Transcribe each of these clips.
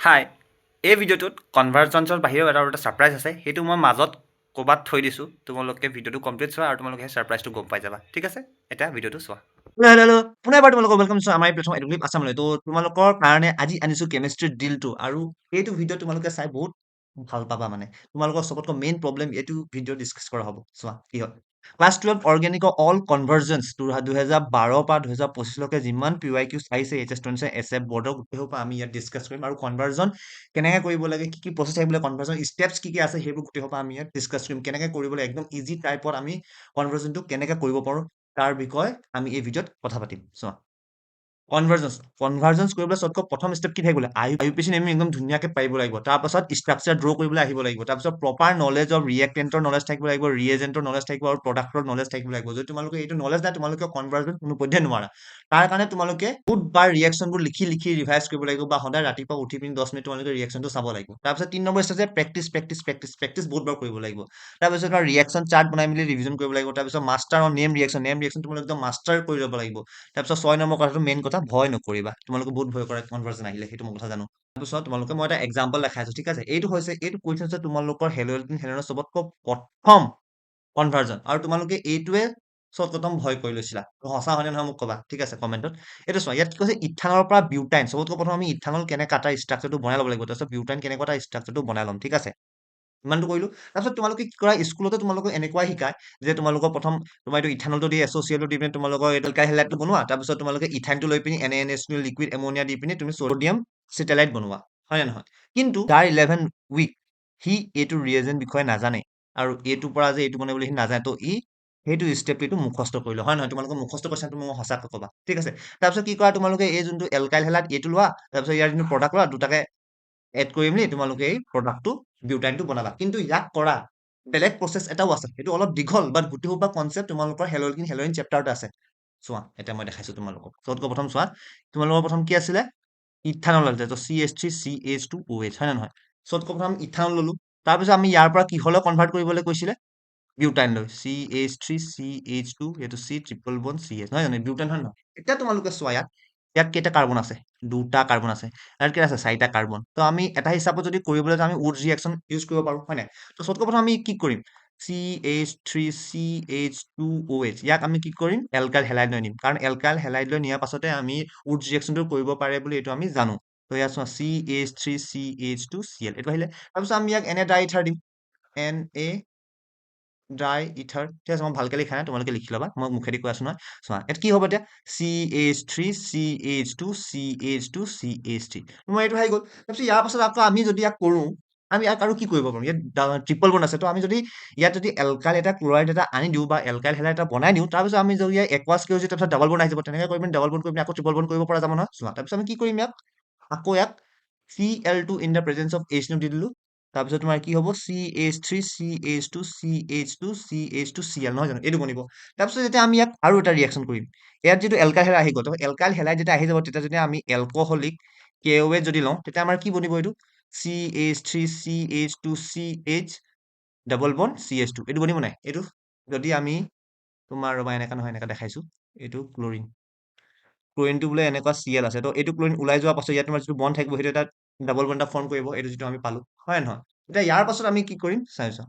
হাই, এই ভিডিঅ'টোত কনভাৰ্জেন্সৰ বাহিৰেও এটা ছাৰপ্ৰাইজ আছে, সেইটো মই মাজত ক'ৰবাত থৈ দিছোঁ। তোমালোকে ভিডিঅ'টো কমপ্লিট চোৱা আৰু তোমালোকে সেই ছাৰপ্ৰাইজটো গম পাই যাবা। ঠিক আছে, এতিয়া ভিডিঅ'টো চোৱা। হেল্ল' পুনৰ এবাৰ তোমালোকক ৱেলকাম কৰিছোঁ আমাৰ প্লেটফৰ্ম এডুকেটিভ আছামলৈ। তো তোমালোকৰ কাৰণে আজি আনিছোঁ কেমিষ্ট্ৰিৰ ডিলটো, আৰু এইটো ভিডিঅ' তোমালোকে চাই বহুত ভাল পাবা। মানে তোমালোকৰ চবতকৈ মেইন প্ৰব্লেম এইটো ভিডিঅ' ডিছকাছ কৰা হ'ব। চোৱা কি হয়। ক্লাছ 12 অৰ্গেনিকৰ অল কনভাৰ্জেন্স 2012 পৰা 2025লৈকে যিমান PYQ চাইছে HS27 SF বৰ্ডৰ গোটেই সোপা আমি ইয়াত ডিছকাছ কৰিম, আৰু কনভাৰ্জন কেনেকৈ কৰিব লাগে, কি কি প্ৰচেছ আহিব লাগে, কনভাৰ্জন ষ্টেপছ কি কি আছে, সেইবোৰ গোটেই সোপা আমি ইয়াত ডিছকাছ কৰিম। কেনেকৈ কৰিব লাগে একদম ইজি টাইপত আমি কনভাৰ্জনটো কেনেকৈ কৰিব পাৰোঁ তাৰ বিষয়ে আমি এই ভিডিঅ'ত কথা পাতিম। চোৱা, কনভাৰ্জেন্স কৰিবলৈ চবতকৈ প্ৰথম ষ্টেপ কি থাকিব লাগে? IUPAC নেমিং একদম ধুনীয়াকৈ পাৰিব লাগিব। তাৰপাছত ষ্ট্ৰাকচাৰ ড্ৰ কৰিবলৈ আহিব লাগিব। তাৰপিছত প্ৰপাৰ নলেজ অফ ৰিয়েক্টেণ্টৰ নলেজ থাকিব লাগিব, ৰিয়েজেণ্টৰ নলেজ থাকিব, আৰু প্ৰডাক্টৰ নলেজ থাকিব লাগিব। যদি তোমালোকে এইটো নলেজ নাই, তোমালোকে কনভাৰ্জন কোনো পধ্যে নোৱাৰা। তাৰ কাৰণে তোমালোকে বহুতবাৰ ৰিয়েকশ্যনবোৰ লিখি লিখি ৰিভাইজ কৰিব লাগিব, বা সদায় ৰাতিপুৱা উঠি পিনি 10 মিনিট তোমালোকে ৰিয়েকশ্যনটো চাব লাগিব। তাৰপিছত 3 নম্বৰ ষ্টেপ প্ৰেক্টিচ বহুতবাৰ কৰিব লাগিব। তাৰপিছত ৰিয়েকশ্যন চাৰ্ট বনাই মেলি ৰিভিজন কৰিব লাগিব। তাৰপিছত মাষ্টাৰ অন নেম ৰিয়েকশ্যন তোমালোকে একদম মাষ্টাৰ কৰি ল'ব লাগিব। তাৰপিছত 6 নম্বৰ কথাটো মেইন কথা, ভয় নকৰিবা। তোমালোকে বহুত ভয় কৰা কনভাৰ্জন আহিলে, সেইটো মই কথা জানো। তাৰপিছত তোমালোকে মই এটা এক্সাম্পল দেখাই আছো, ঠিক আছে। এইটো কুৱেশ্যন হৈছে তোমালোকৰ হেলোজেন হেলনৰ চবতকৈ প্ৰথম কনভাৰ্জন, আৰু তোমালোকে এইটোৱে প্ৰথম ভয় কৰি লৈছিলা। সঁচা হয়নে নহয় মোক ক'বা, ঠিক আছে, কমেণ্টত। এইটো চোৱা, ইয়াত কি কৈছে, ইথানৰ পৰা বিউটাইন। চবতকৈ প্ৰথম আমি ইথানল কেনেকৈ এটা ষ্ট্ৰাকচাৰটো বনাই ল'ব লাগিব, তাৰপিছত বিউটাইন কেনেকুৱা এটা ষ্ট্ৰাকচাৰটো বনাই ল'ম, ঠিক আছে। ইমানটো কৰিলো। তাৰপিছত তোমালোকে কি কৰা, স্কুলতে তোমালোকক এনেকুৱাই শিকায় যে তোমালোকৰ প্ৰথম তোমাৰ এইটো ইথানলটো দি এছ'চিয়েটটো দি পিনি তোমালোকৰ এলকাইল হেলাইডটো বনোৱা। তাৰপিছত তোমালোকে ইথাইনটো লৈ পিনি NaNH2 লিকুইড এমোনিয়া দি পিনি তুমি ছডিয়াম চেটেলাইট বনোৱা, হয় নে নহয়? কিন্তু তাৰ 11 উইক সি এইটো ৰিয়েজেন্ট বিষয়ে নাজানে, আৰু এইটোৰ পৰা যে এইটো বনাবলৈ সি নাজানে, তো সেইটো ষ্টেপটো মুখস্থ কৰিলো, হয় নহয়? তোমালোকে মুখস্থ কোৱেশ্যনটো মোক সঁচাকৈ ক'বা, ঠিক আছে। তাৰপিছত কি কৰা, তোমালোকে এই যোনটো এলকাইল হেলাইড এইটো লোৱা, তাৰপিছত ইয়াৰ যোনটো প্ৰডাক্ট লোৱা, দুটাকে এড কৰি মেলি তোমালোকে এই প্ৰডাক্টটো বিউটাইনটো বনাবা। কিন্তু ইয়াক কৰা বেলেগ প্ৰচেছ এটাও আছে, সেইটো অলপ দীঘল, বাট গোটেই সোপা কনচেপ্ট তোমালোকৰ হেল'ইন চেপ্টাৰতে আছে। চোৱা, এতিয়া মই দেখাইছো তোমালোকক। চবতকৈ প্ৰথম চোৱা, তোমালোকৰ প্ৰথম কি আছিলে, ইথানল আছিলে, তো CH3CH2OH, হয় নে নহয়? চবতকৈ প্ৰথম ইথানল ললো। তাৰপিছত আমি ইয়াৰ পৰা কিহলৈ কনভাৰ্ট কৰিবলৈ কৈছিলে, বিউটাইন লৈ, CH3CH2, সেইটো C≡CH, নহয় জানো? বিউটাইন, হয় নহয়? এতিয়া তোমালোকে চোৱা, ইয়াত ইয়াত কেইটা কাৰ্বন আছে, দুটা কাৰ্বন আছে। ইয়াত কেইটা আছে, চাৰিটা কাৰ্বন। তো আমি এটা হিচাপত যদি কৰিবলৈ যাওঁ, আমি উডছ ৰিয়েকশ্যন ইউজ কৰিব পাৰোঁ, হয় নাই? তো চবতকৈ প্ৰথম আমি কি কৰিম, CH3CH2OH, ইয়াক আমি কি কৰিম, এলকাইল হেলাইড লৈ নিম। কাৰণ এলকাইল হেলাইড লৈ নিয়াৰ পাছতে আমি উডছ ৰিয়েকশ্যনটো কৰিব পাৰে বুলি এইটো আমি জানো। তো ইয়াত চোৱা, CH3CH2Cl, এইটো আহিলে। তাৰপিছত আমি ইয়াক Na ডাই ইথাৰ দিম, Na ড্ৰাই ইথাৰ, ঠিক আছে। মই ভালকে লিখা নাই, তোমালোকে লিখি ল'বা, মই মুখেদি কৈ আছো নহয়। চোৱা, ইয়াত কি হ'ব এতিয়া, CH3CH2CH2CH3, মই এইটো আহি গ'ল। তাৰপিছত ইয়াৰ পাছত আকৌ আমি যদি ইয়াক কৰোঁ, আমি ইয়াক আৰু কি কৰিব পাৰোঁ, ইয়াত ট্ৰিপল বন্ড আছে। তো আমি যদি ইয়াত যদি এলকাইল এটা ক্লৰাইড এটা আনি দিওঁ, বা এলকাইল হেলাইড এটা বনাই দিওঁ, তাৰপিছত আমি যদি ইয়াক একোৱাছ কৰি দিওঁ, তাৰপিছত ডাবল বন্ড আহি যাব। তেনেকৈ কৰি পিনি ডাবল বন্ড কৰি পিনি আকৌ ট্ৰিপল বন্ড কৰিব পৰা যাব নহয়। চোৱা, তাৰপিছত আমি কি কৰিম, আকৌ ইয়াক Cl2 in the presence of H দি দিলো। তাৰপিছত তোমাৰ কি হ'ব, CH3CH2CH2CH2Cl, নহয় জানো? এইটো বনিব। তাৰপিছত যেতিয়া আমি ইয়াক আৰু এটা ৰিয়েকশ্যন কৰিম, ইয়াত যিটো এলকাইল হেলাইড আহি গ'ল, এলকাইল হেলাইড যেতিয়া আহি যাব, তেতিয়া যদি আমি এলকহলিক KOH যদি লওঁ, তেতিয়া আমাৰ কি বনিব, এইটো CH3CH2CH ডাবল বন্ড CH2, এইটো বনিব নাই? এইটো যদি আমি তোমাৰ ৰবা, এনেকা নহয়, এনেকা দেখাইছো, এইটো ক্লৰিনটো বোলে এনেকুৱা Cl আছে, তো এইটো ক্লৰিন ওলাই যোৱাৰ পাছত ইয়াত তোমাৰ যিটো বন্ড থাকিব, সেইটো এটা ডাবল বন্ড এটা ফৰ্ম কৰিব, এইটো যিটো আমি পালো, হয় নহয়? এতিয়া ইয়াৰ পাছত আমি কি কৰিম চাইছো,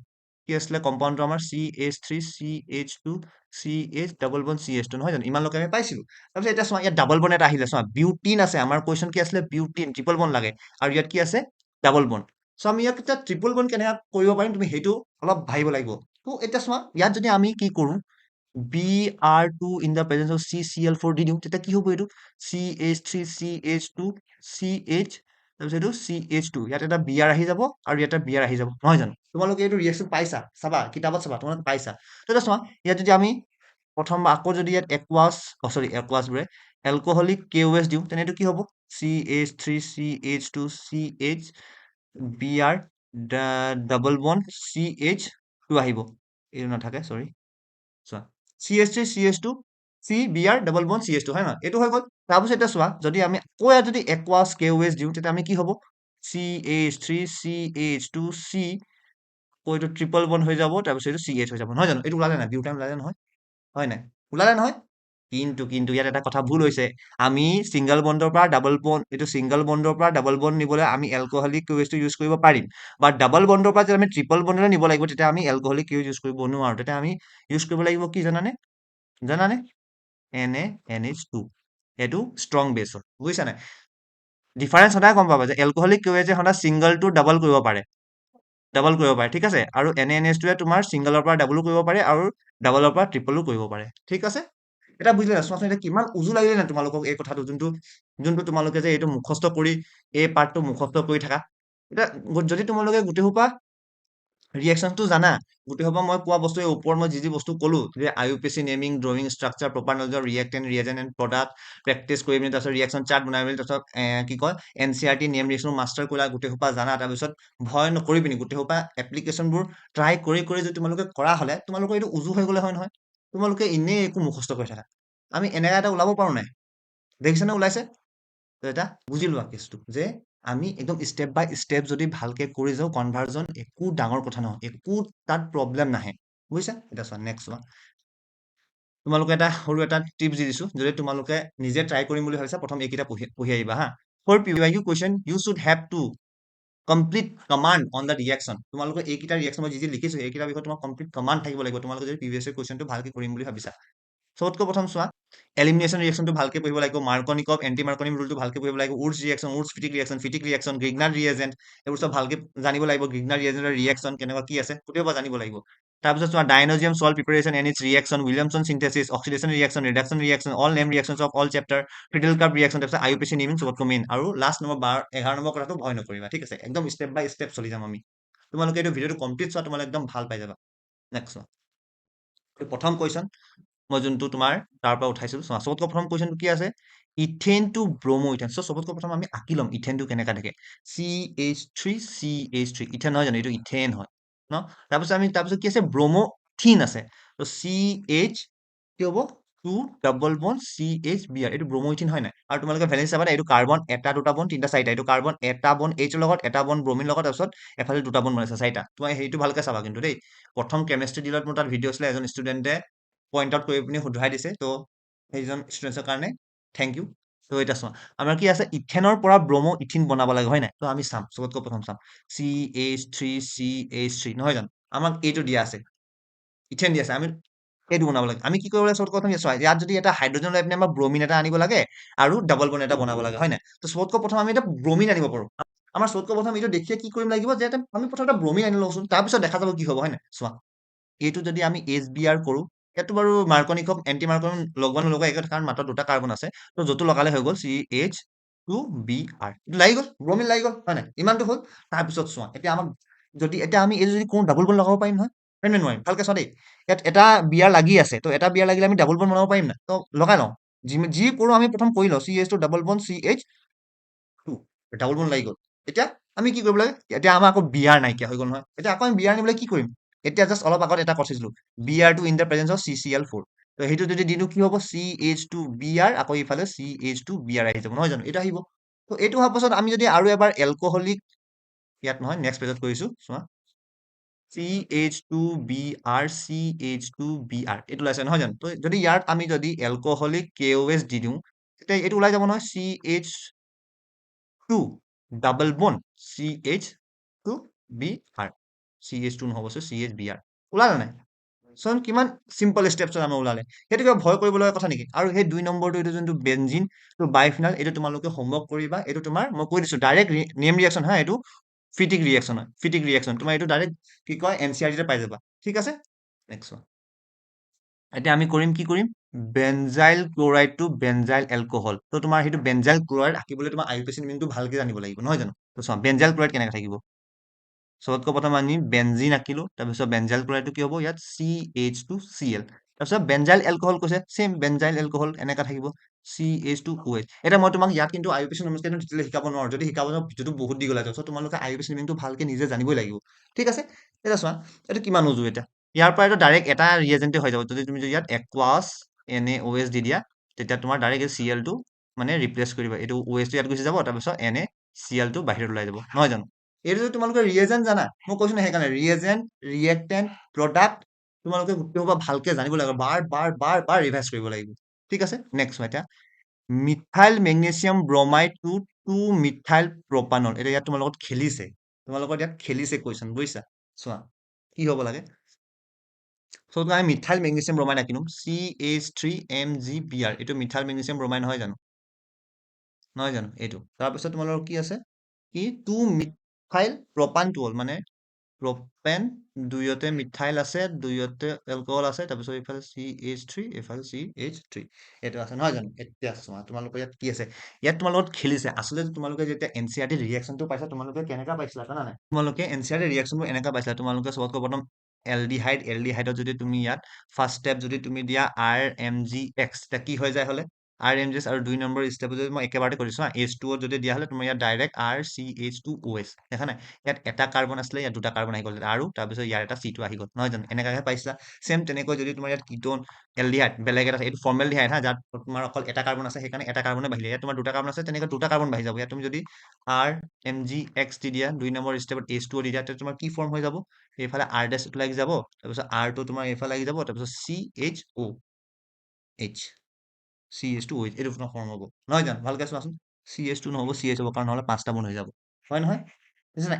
কি আছিলে কম্পাউণ্ডটো আমাৰ, CH3CH2CH ডাবল বন্ড CH2, নহয় জানো? ইমানলৈকে আমি পাইছিলো। তাৰপিছত এতিয়া চোৱা, ইয়াত ডাবল বন্ড এটা আহিলে। চোৱা, বিউটিন আছে, আমাৰ কুৱেশ্যন কি আছিলে, বিউটিন, ট্ৰিপল বন্ড লাগে, আৰু ইয়াত কি আছে, ডাবল বন্ড। চ' আমি ইয়াত এতিয়া ট্ৰিপল বন্ড কেনেকৈ কৰিব পাৰিম, তুমি সেইটো অলপ ভাবিব লাগিব। তো এতিয়া চোৱা, ইয়াত যদি আমি কি কৰো, Br2 in the presence of CCl4 দি দিওঁ, তেতিয়া কি হ'ব, এইটো CH3CH2CH, তাৰপিছত এইটো CH2, ইয়াত এটা Br আহি যাব, আৰু ইয়াত এটা Br আহি যাব, নহয় জানো? তোমালোকে এইটো ৰিয়েকশ্যন পাইছা, চাবা কিতাপত চাবা, তোমালোকে পাইছা। তো এতিয়া চোৱা, ইয়াত যদি আমি প্ৰথম আকৌ যদি ইয়াত একোৱাছ বোৰে এলকহলিক KOH দিওঁ, তেনে এইটো কি হ'ব, CH3CH2CH Br double bond CH2 আহিব, এইটো নাথাকে, চৰি। চোৱা, CH3CH2 CBr double bond CH2, হয় নহয়? এইটো হৈ গ'ল। তাৰপিছত এতিয়া চোৱা, যদি আমি আকৌ ইয়াত যদি একোৱাছ KOH দিওঁ, তেতিয়া আমি কি হ'ব, CH3CH2C, আকৌ এইটো ট্ৰিপল বন্ড হৈ যাব, তাৰপিছত এইটো CH হৈ যাব, নহয় জানো? এইটো ওলালে নাই, বিউটাইন ওলালে নহয়, হয় নাই? ওলালে নহয়? কিন্তু ইয়াত এটা কথা ভুল হৈছে। আমি ছিংগল বণ্ডৰ পৰা ডাবল বণ্ড, এইটো ছিংগল বণ্ডৰ পৰা ডাবল বণ্ড নিবলৈ আমি এলকহলিক কিউএইচটো ইউজ কৰিব পাৰিম। বা ডাবল বণ্ডৰ পৰা যদি আমি ট্ৰিপল বণ্ডলৈ নিব লাগিব, তেতিয়া আমি এলকহলিক কিউএইচ ইউজ কৰিব নোৱাৰো। তেতিয়া আমি ইউজ কৰিব লাগিব কি জানানে? জানানে? NaNH2। এইটো ষ্ট্ৰং বেছ হয়, বুজিছা নাই? ডিফাৰেঞ্চ সদায় গম পাবা যে এলকহলিক কিউএইচে সদায় ছিংগল টু ডাবল কৰিব পাৰে। ঠিক আছে? আৰু NaNH2য়ে তোমাৰ ছিংগলৰ পৰা ডাবলো কৰিব পাৰে আৰু ডাবলৰ পৰা ট্ৰিপলো কৰিব পাৰে। ঠিক আছে? এটা বুজিলে নাই? চোৱাচোন এতিয়া কিমান উজু লাগিলে নাই তোমালোকক এই কথাটো, যোনটো তোমালোকে যে এইটো মুখস্থ কৰি এই পাৰ্টটো মুখস্থ কৰি থাকা। এতিয়া যদি তোমালোকে গোটেই সোপা ৰিয়েকশ্যনটো জানা, গোটেই সোপা মই কোৱা বস্তু ওপৰত মই যি বস্তু ক'লো যে IUPAC naming, drawing, structure, proper knowledge, reactant, reagent and product, practice কৰি পিনি তাৰপিছত ৰিয়েকশ্যন চাৰ্ট বনাই মেলি তাৰপিছত কি কয় NCERT নেম ৰিয়েকশ্যন মাষ্টাৰ কৰিলা, গোটেই সোপা জানা, তাৰপিছত ভয় নকৰি পিনি গোটেই সোপা এপ্লিকেশ্যনবোৰ ট্ৰাই কৰি যদি তোমালোকে কৰা হ'লে তোমালোকৰ এইটো উজু হৈ গ'লে হয় নহয়। তোমালোকে এনেই একো মুখস্থ কৰি থাকা। আমি এনেকা এটা ওলাব পাৰো নাই? দেখিছেনে ওলাইছে? তো এটা বুজি লোৱা কেছটো যে আমি একদম ষ্টেপ বাই ষ্টেপ যদি ভালকে কৰি যাওঁ, কনভাৰ্জন একো ডাঙৰ কথা নহয়, একো তাত প্ৰব্লেম নাহে, বুজিছা? এতিয়া চোৱা নেক্সট চোৱা। তোমালোকে এটা সৰু এটা টিপছ দি দিছো, যদি তোমালোকে নিজে ট্ৰাই কৰিম বুলি ভাবিছা, প্ৰথম এইকেইটা পঢ়ি আহিবা হা। For PYQ question you should have to complete command on the reaction. তোমালোকে এইকেইটা ৰিয়েকশ্যন মই যি লিখিছো এইকেইটাৰ বিষয়ে তোমাৰ কমপ্লিট কমাণ্ড থাকিব লাগিব, তোমালোকে যদি প্ৰিভিয়াছ কুৱেশ্যনটো ভালকে কৰিম বুলি ভাবিছা। চবতকৈ প্ৰথম চোৱা, এলিমিনেশ্যন ৰিয়েকশ্যনটো ভালকে পঢ়িব লাগিব, মাৰ্কনিকভ এণ্টি মাৰ্কনিভ ৰুলটো ভালকে পঢ়িব লাগিব, Wurtz reaction, Wurtz Fittig reaction, Grignard reagent, এইবোৰ চব ভালকে জানিব লাগিব। গ্ৰিগনাৰ ৰিয়েজেণ্টৰ ৰিয়েকশ্যন কেনেকুৱা কি আছে গোটেইবোৰ জানিব লাগিব। তাৰপিছত চোৱা, diazonium salt preparation and its reaction, Williamson synthesis, oxidation reaction, reduction reaction, all name reactions of all chapter, Friedel কাৰ্ভ ৰিয়েকশ্যন, তাৰপিছত IUPAC নেমিং চবতকৈ মেইন, আৰু লাষ্ট নম্বৰ 11 নম্বৰ কথাটো ভয় নকৰিবা, ঠিক আছে? একদম ষ্টেপ বাই ষ্টেপ চলি যাম আমি। তোমালোকে এইটো ভিডিঅ'টো কমপ্লিট চোৱা, তোমালোকে একদম ভাল পাই যাবা। নেক্সট চোৱা, প্ৰথম কুৱেশ্যন মই যোনটো তোমাৰ তাৰ পৰা উঠাইছিলো, চোৱা চবতকৈ প্ৰথম কুৱেশ্যনটো কি আছে? ইথেন টু ব্ৰমো ইথেন। চবতকৈ প্ৰথম আমি আঁকি ল'ম ইথেনটো কেনেকা থাকে। CH3 ইথেন নহয় জানো? এইটো ইথেন হয় ন? তাৰপিছত কি আছে? ব্ৰমোথিন আছে। তো CH কি হ'ব? 2 ডাবল বন CHBr, এইটো ব্ৰমোইথিন হয় নাই? আৰু তোমালোকে ভেলেন্স চাবা, এইটো কাৰ্বন এটা, দুটা বন, তিনিটা, চাৰিটা। এইটো কাৰ্বন এটা বন H লগত, এটা বন ব্ৰমিন লগত, তাৰপিছত এফালে দুটা বন বনাইছে, চাৰিটা। তোমাৰ সেইটো ভালকে চাবা কিন্তু দেই। প্ৰথম কেমিষ্ট্ৰি ডিলত মোৰ তাত ভিডিঅ' আছিলে, এজন ষ্টুডেণ্টে পইণ্ট আউট কৰি পিনি শুধৰাই দিছে, তো সেইজন ষ্টুডেণ্টৰ কাৰণে থেংক ইউ। তো এতিয়া চোৱা, আমাৰ কি আছে? ইথেনৰ পৰা ব্ৰমো ইথিন বনাব লাগে হয় নাই? তো আমি চাম, চবতকৈ প্ৰথম চাম CH3 নহয় জানো? আমাক এইটো দিয়া আছে, ইথেন দিয়া আছে, আমি এইটো বনাব লাগে। আমি কি কৰিব লাগে? চবতকৈ প্ৰথম চোৱা, ইয়াত যদি এটা হাইড্ৰজেন লৈ পিনে আমাৰ ব্ৰমিন এটা আনিব লাগে আৰু ডাবল বন এটা বনাব লাগে হয় নাই? তো চবতকৈ প্ৰথম আমি এটা ব্ৰমিন আনিব পাৰো। আমাৰ চবতকৈ প্ৰথম এইটো দেখিয়ে কি কৰিম লাগিব যে আমি প্ৰথমতে ব্ৰমিন আনি লওঁচোন, তাৰপিছত দেখা যাব কি হ'ব হয় নাই? চোৱা, এইটো যদি আমি HBr কৰো, ইয়াতো বাৰু মাৰ্কনিকভ এণ্টি মাৰ্কনিক লগোৱা নলগোৱা একে, কাৰণ মাত্ৰ দুটা কাৰ্বন আছে, তো য'তো লগালে হৈ গ'ল CH2Br, এইটো লাগি গ'ল, ব্ৰমিন লাগি গ'ল হয় নাই? ইমানটো হ'ল। তাৰপিছত চোৱা, এতিয়া আমি এই যদি কৰো ডাবল বন লগাব পাৰিম নহয়? পাৰিম নে নোৱাৰিম? ভালকে চোৱা দেই। ইয়াত এটা বিয়াৰ লাগি আছে, তো এটা বিয়াৰ লাগিলে আমি ডাবল বন বনাব পাৰিম না? তো লগাই লওঁ, যি কৰো আমি প্ৰথম কৰি লওঁ, CH2 ডাবল বন CH2, ডাবল বন লাগি গ'ল। এতিয়া আমি কি কৰিব লাগে? এতিয়া আমাৰ আকৌ বিয়াৰ নাইকিয়া হৈ গ'ল নহয়। এতিয়া আকৌ আমি বিয়াৰ আনিবলৈ কি কৰিম? এতিয়া জাষ্ট অলপ আগত এটা কৈছিলো, Br2 in the presence of CCl4। তো সেইটো যদি দিনো কি হ'ব? CH2Br, আকৌ ইফালে CH2Br আহি যাব নহয় জানো? এইটো আহিব। তো এইটো হোৱাৰ পাছত আমি যদি আৰু এবাৰ এলকহলিক, ইয়াত নহয় নেক্সট পেজত কৰিছো, চোৱা CH2Br এইটো ওলাইছে নহয় জানো? তো যদি ইয়াত আমি যদি এলকহলিক KOH দি দিওঁ, তেতিয়া এইটো ওলাই যাব নহয়, CH2 ডাবল বন CH2Br, CH2 নহ'ব, CHBr ওলালে নাই? চোন কিমান চিম্পল ষ্টেপছত আমাৰ ওলালে। সেইটো কিবা ভয় কৰিব লগা কথা নেকি? আৰু সেই 2 নম্বৰটো, এইটো যোনটো বেনজিন তো বাইফিনাল, এইটো তোমালোকে হোমৱৰ্ক কৰিবা। এইটো তোমাৰ মই কৈ দিছো ডাইৰেক্ট নেম ৰিয়েকশ্যন হা, এইটো ফিটিক ৰিয়েকশ্যন হয়, ফিটিক ৰিয়েকশ্যন। তোমাৰ এইটো ডাইৰেক্ট কি কয় NCERT পাই যাবা, ঠিক আছে? নেক্সট চোৱা, এতিয়া আমি কৰিম কি কৰিম? Benzyl chloride to benzyl alcohol. তো তোমাৰ সেইটো বেনজাইল ক্লৰাইড আঁকিবলৈ তোমাৰ IUPAC নেমিংটো ভালকে জানিব লাগিব নহয় জানো? তো চোৱা, বেনজাইল ক্লৰাইড কেনেকে থাকিব? চবতকৈ প্ৰথম আমি বেনজিন আঁকিলো, তাৰপিছত বেনজাইল ক্লৰাইডটো কি হ'ব? ইয়াত CH2Cl, তাৰপিছত বেনজাইল এলকহল কৈছে, চেম বেনজাইল এলকহল এনেকা থাকিব, CH2OH। এতিয়া মই তোমাক ইয়াত কিন্তু IUPAC নেমিংটো ডিটেইলি শিকাব নোৱাৰো, যদি শিকাব যাওঁ ভিডিঅ'টো বহুত দীঘল হৈ যাব। চ' তোমালোকে IUPAC নেমিংটো ভালকে নিজে জানিবই লাগিব, ঠিক আছে? এতিয়া চোৱা, এইটো কিমান উজু এতিয়া। ইয়াৰ পৰা এইটো ডাইৰেক্ট এটা ৰিয়েজেণ্টে হৈ যাব। যদি তুমি ইয়াত একুৱাছ NaOH দি দিয়া, তেতিয়া তোমাৰ ডাইৰেক্ট এই Cl2 মানে ৰিপ্লেচ কৰিবা, এইটো OH টো ইয়াত গুচি যাব, তাৰপিছত NaCl2 বাহিৰত ওলাই যাব নহয় জানো? এইটো যদি তোমালোকে ৰিয়েজেণ্ট জানা, মই কৈছো না সেইকাৰণে ৰিয়েজেণ্ট, ৰিয়েক্টেণ্ট, প্ৰডাক্ট তোমালোকে গোটেই সোপা ভালকে জানিব লাগিব, বাৰ বাৰ বাৰ বাৰ ৰিভাইজ কৰিব লাগিব। ঠিক আছে নেক্সট এতিয়া methyl magnesium bromide to methyl propanol এতিয়া ইয়াত তোমাৰ লগত খেলিছে তোমালোকৰ ইয়াত খেলিছে কুৱেশ্যন বুজিছা চোৱা কি হ'ব লাগে চ' আমি মিথাইল মেগনেছিয়াম ব্ৰমাইড আঁকিম CH3MgBr এইটো মিথাইল মেগনেছিয়াম ব্ৰমাইড নহয় জানো এইটো তাৰপিছত তোমালোকৰ কি আছে কি টু মিথাইল প্ৰপানটো হ'ল মানে প্ৰপেন দুয়োতে মিথাইল আছে দুয়োতে এলকহল আছে তাৰপিছত এইফালে CH3 এইফালে CH3 এইটো আছে নহয় জানো এতিয়া চোৱা তোমালোকৰ ইয়াত কি আছে ইয়াত তোমাৰ লগত খেলিছে আচলতে তোমালোকে যেতিয়া এনচিআৰটি ৰিয়েকচনটো পাইছা তোমালোকে কেনেকা পাইছিলা জানা নাই তোমালোকে এনচিআৰটি ৰিয়েকচনবোৰ এনেকা পাইছিলা তোমালোকে চবতকৈ প্ৰথম এলডিহাইডত যদি তুমি ইয়াত ফাৰ্ষ্ট ষ্টেপ যদি তুমি দিয়া RMgX তেতিয়া কি হৈ যায় হলে RMgX আৰু 2 নম্বৰ ষ্টেপ যদি মই একেবাৰতে কৰিছো হা H2O যদি দিয়া হলে তোমাৰ ইয়াত ডাইৰেক্ট RCH2OH দেখা নাই ইয়াত এটা কাৰ্বন আছিলে ইয়াত দুটা কাৰ্বন আহি গ'ল আৰু তাৰপিছত ইয়াৰ এটা C2 আহি গ'ল নহয় জানো এনেকাহে পাইছিলা চেম তেনেকৈ যদি তোমাৰ ইয়াত কিটোন এলডিহাইড বেলেগ এটা এইটো ফৰ্মেলডিহাইড হা যাত তোমাৰ অকল এটা কাৰ্বন আছে সেইকাৰণে এটা কাৰ্বনে বাঢ়িলে ইয়াত তোমাৰ দুটা কাৰ্বন আছে তেনেকৈ দুটা কাৰ্বন বাঢ়ি যাব ইয়াত তুমি যদি RMgX দি দিয়া 2 নম্বৰ ষ্টেপত H2O দি দিয়া তেতিয়া তোমাৰ কি ফৰ্ম হৈ যাব এইফালে R ডেছ লাগি যাব তাৰপিছত R টো তোমাৰ এইফালে লাগি যাব তাৰপিছত CHOH CH2OH এইটো ফৰ্ম হ'ব নহয় জানো ভালকে চোৱাচোন CH2 নহ'ব CH হ'ব কাৰণ নহ'লে পাঁচটা বন হৈ যাব হয় নহয়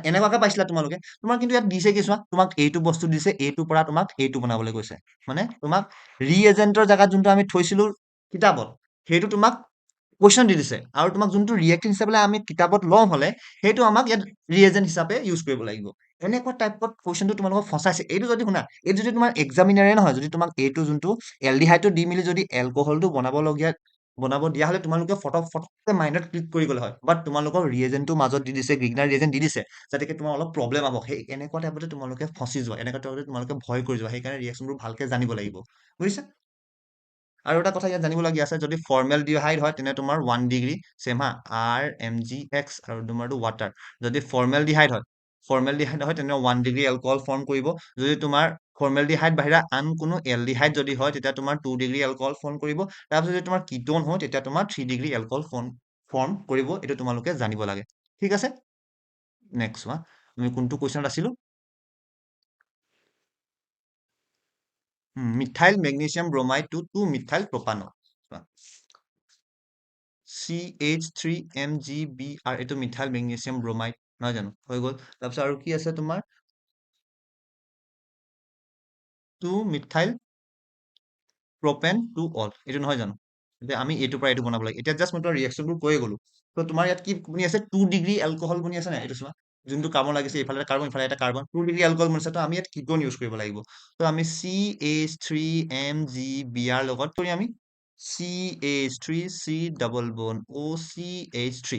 এনেকুৱাকে পাইছিলা তোমালোকে তোমাৰ কিন্তু ইয়াত দিছে কি চোৱা তোমাক এইটো বস্তু দিছে এইটোৰ পৰা তোমাক এইটো বনাবলৈ কৈছে মানে তোমাক ৰিএজেন্টৰ জেগাত যোনটো আমি থৈছিলো কিতাপত সেইটো তোমাক কুৱেশ্যন দি দিছে আৰু তোমাক যোনটো ৰিয়েক্টিভ হিচাপে আমি কিতাপত লওঁ হলে সেইটো আমাক ইয়াত ৰিএজেন্ট হিচাপে ইউজ কৰিব লাগিব এনেকুৱা টাইপত কুৱেশ্যনটো তোমালোকক ফচাইছে এইটো যদি শুনা এইটো যদি তোমাৰ এক্সামিনাৰে নহয় যদি তোমাক এইটো যোনটো এলডিহাইডটো দি মেলি যদি এলকহলটো বনাব দিয়া হলে তোমালোকে ফটককে মাইণ্ডত ক্লিক কৰি গ'লে হয় বাট তোমালোকৰ ৰিএজেন্টটো মাজত দি দিছে গ্ৰিগনাৰ ৰিএজেন্ট দি দিছে যাতে তোমাৰ অলপ প্ৰব্লেম হ'ব সেই এনেকুৱা টাইপতে তোমালোকে ফচি যোৱা এনেকুৱা টাইপতে তোমালোকে ভয় কৰি যোৱা সেইকাৰণে ৰিয়েকশ্যনবোৰ ভালকে জানিব লাগিব বুজিছা আৰু এটা কথা ইয়াত জানিবলগীয়া আছে যদি ফৰ্মেল ডিহাইড হয় তেনে তোমাৰ 1 ডিগ্ৰী চেম হা RMgX আৰু তোমাৰটো ৱাটাৰ যদি ফৰ্মেল ডিহাইড হয় তেনে 1 ডিগ্ৰী এলকহল ফৰ্ম কৰিব যদি তোমাৰ ফৰ্মেল ডিহাইড বাহিৰা আন কোনো এলডিহাইড যদি হয় তেতিয়া তোমাৰ 2 ডিগ্ৰী এলকহল ফৰ্ম কৰিব তাৰপিছত যদি তোমাৰ কিটোন হয় তেতিয়া তোমাৰ 3 ডিগ্ৰী এলকহল ফৰ্ম কৰিব এইটো তোমালোকে জানিব লাগে ঠিক আছে নেক্সট চোৱা আমি কোনটো কুৱেশ্যনত আছিলো methyl magnesium bromide to methyl propanol CH3MgBr এইটো মিথাইল মেগনেছিয়াম ব্ৰমাইড নহয় জানো হৈ গ'ল তাৰপিছত আৰু কি আছে তোমাৰ two methyl propane two ol এইটো নহয় জানো এতিয়া আমি এইটোৰ পৰা এইটো বনাব লাগে এতিয়া জাষ্ট মই তোমাৰ ৰিয়েকশ্যনবোৰ কৈ গ'লো তো তোমাৰ ইয়াত কি বনি আছে 2 ডিগ্ৰী এলকহল বনি আছে নাই এইটো চোৱা যোনটো কাৰ্বন লাগিছে এইফালে এটা কাৰ্বন ইফালে এটা কাৰ্বন 2 ডিগ্ৰী এলকহল বনিছে তো আমি ইয়াত কিটোন ইউজ কৰিব লাগিব তো আমি CH3MgBr লগত কৰি আমি CH3C ডাবল বন OCH3